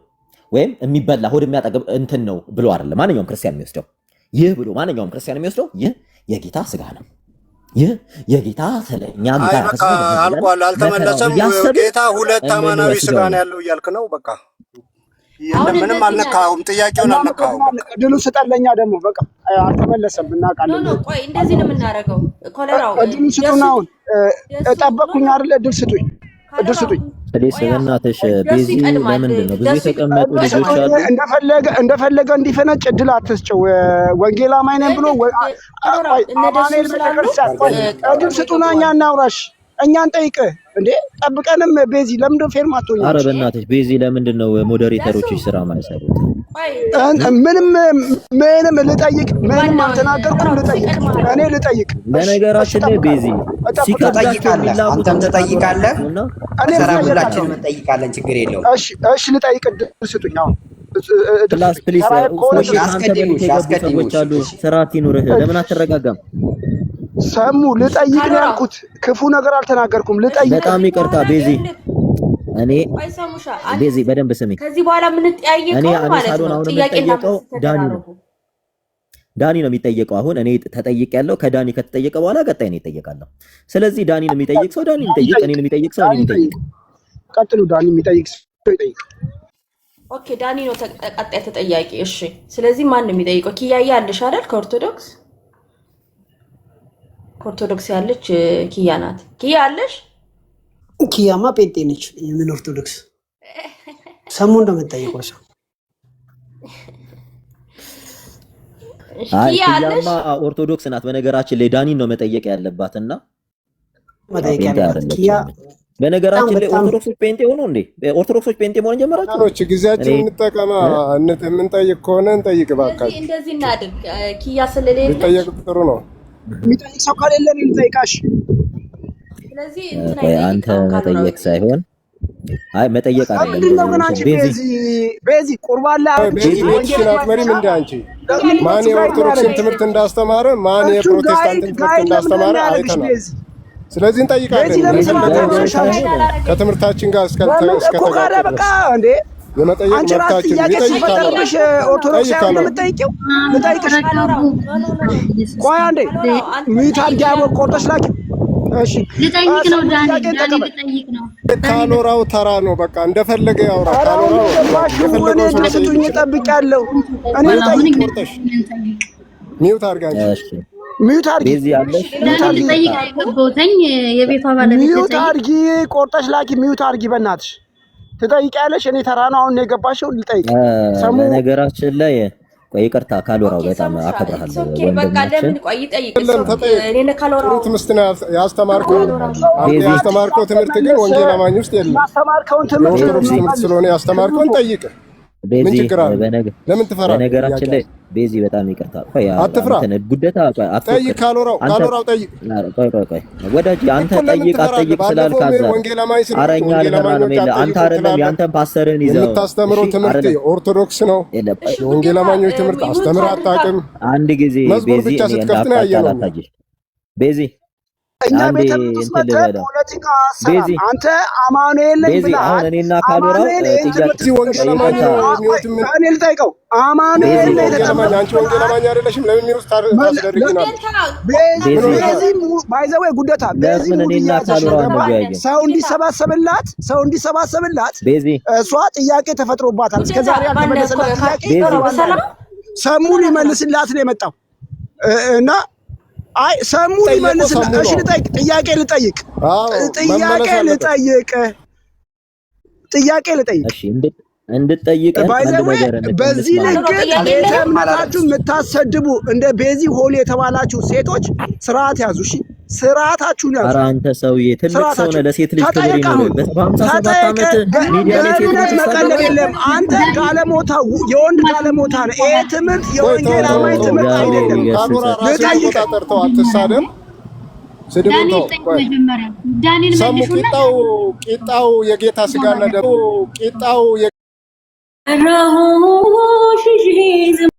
ወይም የሚበላ ሆድ የሚያጠግብ እንትን ነው ብሎ አይደለም ማንኛውም ክርስቲያን የሚወስደው። ይህ ብሎ ማንኛውም ክርስቲያን የሚወስደው ይህ የጌታ ስጋ ነው። ይህ የጌታ ስለኛ ጌታ አልቋል፣ አልተመለሰም። ጌታ ሁለት አማናዊ ስጋ ነው ያለው እያልክ ነው። በቃ ምንም አልነካውም፣ ጥያቄውን አልነካውም። እድሉ ስጠለኛ ደግሞ በቃ አልተመለሰም። እናውቃለን። ቆይ እንደዚህ ነው የምናደርገው። ኮለራው እድሉ ስጡን። አሁን ጠበቅኩኝ አይደለ? እድል ስጡኝ፣ እድል ስጡኝ። በእናትሽ ቤዚ ለምንድን ነው ብዙ የተቀመጡ ልጆች አሉ። እንደፈለገ እንዲፈነጭ እድል አትስጭው። ወንጌል አማኝ ነን ብሎ አማኑኤል ቤተክርስቲያን እድል ስጡና እኛ እናውራሽ፣ እኛን ጠይቅ እንዴ። ጠብቀንም ቤዚ ለምንድን ፌርማ አትሆኝ? ኧረ በእናትሽ ቤዚ ለምንድን ነው ሞዴሬተሮችሽ ስራ ማይሰሩት? ምንም ልጠይቅ፣ ምንም አልተናገርኩም። ልጠይቅ፣ እኔ ልጠይቅ። በነገራችን ላይ ቤዚ ትጠይቃለህ፣ አንተም ትጠይቃለህ፣ ሁላችንም እንጠይቃለን። ችግር የለውም። እሺ ልጠይቅ፣ እድል ስጡኝ። አሁን ፕላስ ፕሊስ ሰዎች አሉ። ስርዓት ይኑርህ። ለምን አትረጋጋም? ሰሙ ልጠይቅ ነው ያልኩት። ክፉ ነገር አልተናገርኩም። ልጠይቅ። በጣም ይቅርታ ቤዚ። እኔ ቤዚ በደንብ ስሚ። ከዚህ በኋላ ምን ጠያየቀው ማለት ነው? ጥያቄው ዳኒ ነው የሚጠየቀው። አሁን እኔ ተጠይቅ ያለው ከዳኒ ከተጠየቀ በኋላ ቀጣይ ነው ይጠየቃለሁ። ስለዚህ ዳኒ ነው የሚጠይቅ ሰው ዳኒ የሚጠይቅ፣ እኔ ነው የሚጠይቅ ሰው እኔ የሚጠይቅ። ቀጥሉ። ዳኒ የሚጠይቅ ሰው ይጠይቅ። ኦኬ ዳኒ ነው ቀጣይ ተጠያቂ። እሺ ስለዚህ ማን ነው የሚጠይቀው? ኪያያ አለሽ አይደል? ከኦርቶዶክስ ያለች ኪያ ናት። ኪያ አለሽ? ኪያማ ጴንጤ ነች። ምን ኦርቶዶክስ? ሰሙ እንደምትጠይቀው ሰው ኪያማ ኦርቶዶክስ ናት። በነገራችን ላይ ዳኒን ነው መጠየቅ ያለባትና መጠየቅ ያለባት ኪያ። በነገራችን ላይ ኦርቶዶክሶች ጴንጤ ሆኖ እንዴ? ኦርቶዶክሶች ጴንጤ መሆን ጀመራችሁ? ጊዜያችን እንጠቀማ። የምንጠይቅ ከሆነ እንጠይቅ ባካችሁ። እንደዚህ እናድርግ። ኪያ ስለሌለ ቢጠየቅ ጥሩ ነው። የሚጠይቅ ሰው ከሌለ እኔ ልጠይቃሽ። ስለዚህ አንተ መጠየቅ ሳይሆን አይ መጠየቅ አይደለም። ቤዚ ቁርባን ላይ መሪም እንደ አንቺ ማን የኦርቶዶክስን ትምህርት እንዳስተማረ ማን የፕሮቴስታንትን ትምህርት እንዳስተማረ አይተናል። ስለዚህ እንጠይቃለን። ከትምህርታችን ጋር እስከተጋረ በቃ እንዴ የመጠየቅ መብታችን ይጠይቃል። ኦርቶዶክስ ሳይሆን የምጠይቂው ልጠይቅሽ። ቆይ አንዴ ሚታል ጃቦ ቆርጠሽ ላኪ። እሺ ልጠይቅ ነው ዳኒ ልጠይቅ ነው። ካሎራው ተራ ነው። በቃ እንደፈለገ ያውራ። ካሎራው የፈለገው ሰው ልጠይቅ እጠብቃለሁ። እኔ ልጠይቅ ቆርጠሽ ሚውት አድርጋኝ። እሺ ሚውት አድርጊ። ቤዚ አለሽ? ልጠይቅ አይገባውኝ የቤቷ ባለቤት ሚውት አድርጊ። ቆርጠሽ ላኪ። ሚውት አድርጊ በእናትሽ። ትጠይቂያለሽ። እኔ ተራ ነው አሁን የገባሽው። ልጠይቅ ሰሙ። በነገራችን ላይ ቆይ ይቅርታ፣ ካሎራው በጣም አከብርሃለሁ ወንድማችን። ቆይ ይጠይቅ። እኔ ካሎራው ትምህርት ያስተማርከው ትምህርት ግን ወንጌል አማኝ ውስጥ የለም። ያስተማርከውን ትምህርት ስለሆነ ያስተማርከውን ጠይቅ። ምን ችግር አለ? ለምን ትፈራ? በነገራችን ላይ ቤዚ በጣም ይቅርታ። ቆይ አትፍራ። ጉደታ ጠይቅ። ካሎራው ጠይቅ። ቆይ ወዳጅ አንተ ጠይቅ አትጠይቅ ስላልካዛ አረኛ ለማንም አንተ አይደለም ያንተን ፓስተርን ይዘው የምታስተምረው ትምህርት ኦርቶዶክስ ነው። የወንጌል አማኞች ትምህርት አስተምር አታውቅም። አንድ ጊዜ ቤዚ ብቻ ስትከፍት ነው ያየነው። ቤዚ እኛ ቤተ እምነት ውስጥ መጥተህ ፖለቲካ አሰራም። አንተ አማኑኤል ነኝ ብለሃል። አማኑኤል እዚህ ወንጌል አማኝ እኔ ልጠይቀው አማኑኤል ነኝ ተቀበል። አንቺ ወንጌል አማኝ አይደለሽም? ለምን ሚሩስ ታስደርጊናል? በዚህ ባይዘው ጉደታ በዚህ ሰው እንዲሰባሰብላት እሷ ጥያቄ ተፈጥሮባታል። እስከዛሬ ያልተመለሰላት ጥያቄ ሰሙ ሊመልስላት ነው የመጣው እና አይ ሰሙ ሊመልስላት። እሺ ልጠይቅ፣ ጥያቄ ልጠይቅ። እሺ እንድጠይቅ በዚህ ልክ ቤተ እምነታችሁ የምታሰድቡ እንደ ቤዚ ሆል የተባላችሁ ሴቶች ስርዓት ያዙ። እሺ ስርዓታችሁን ያዙ። ኧረ አንተ ሰውዬ ትልቅ ሰው ነህ፣ ለሴት ልጅ ክብር ይኖር። በ57 ዓመት ሚዲያ ላይ ሴት ልጅ መቀለድ የለም። አንተ ጋለሞታ፣ የወንድ ጋለሞታ ነህ። ይሄ ትምህርት የወንጌል አማኝ ትምህርት አይደለም። ልጠይቅ ጠርተው አትሳደብ። ስድብ ነው። ሰሙ ቂጣው የጌታ ስጋና ደሙ ቂጣው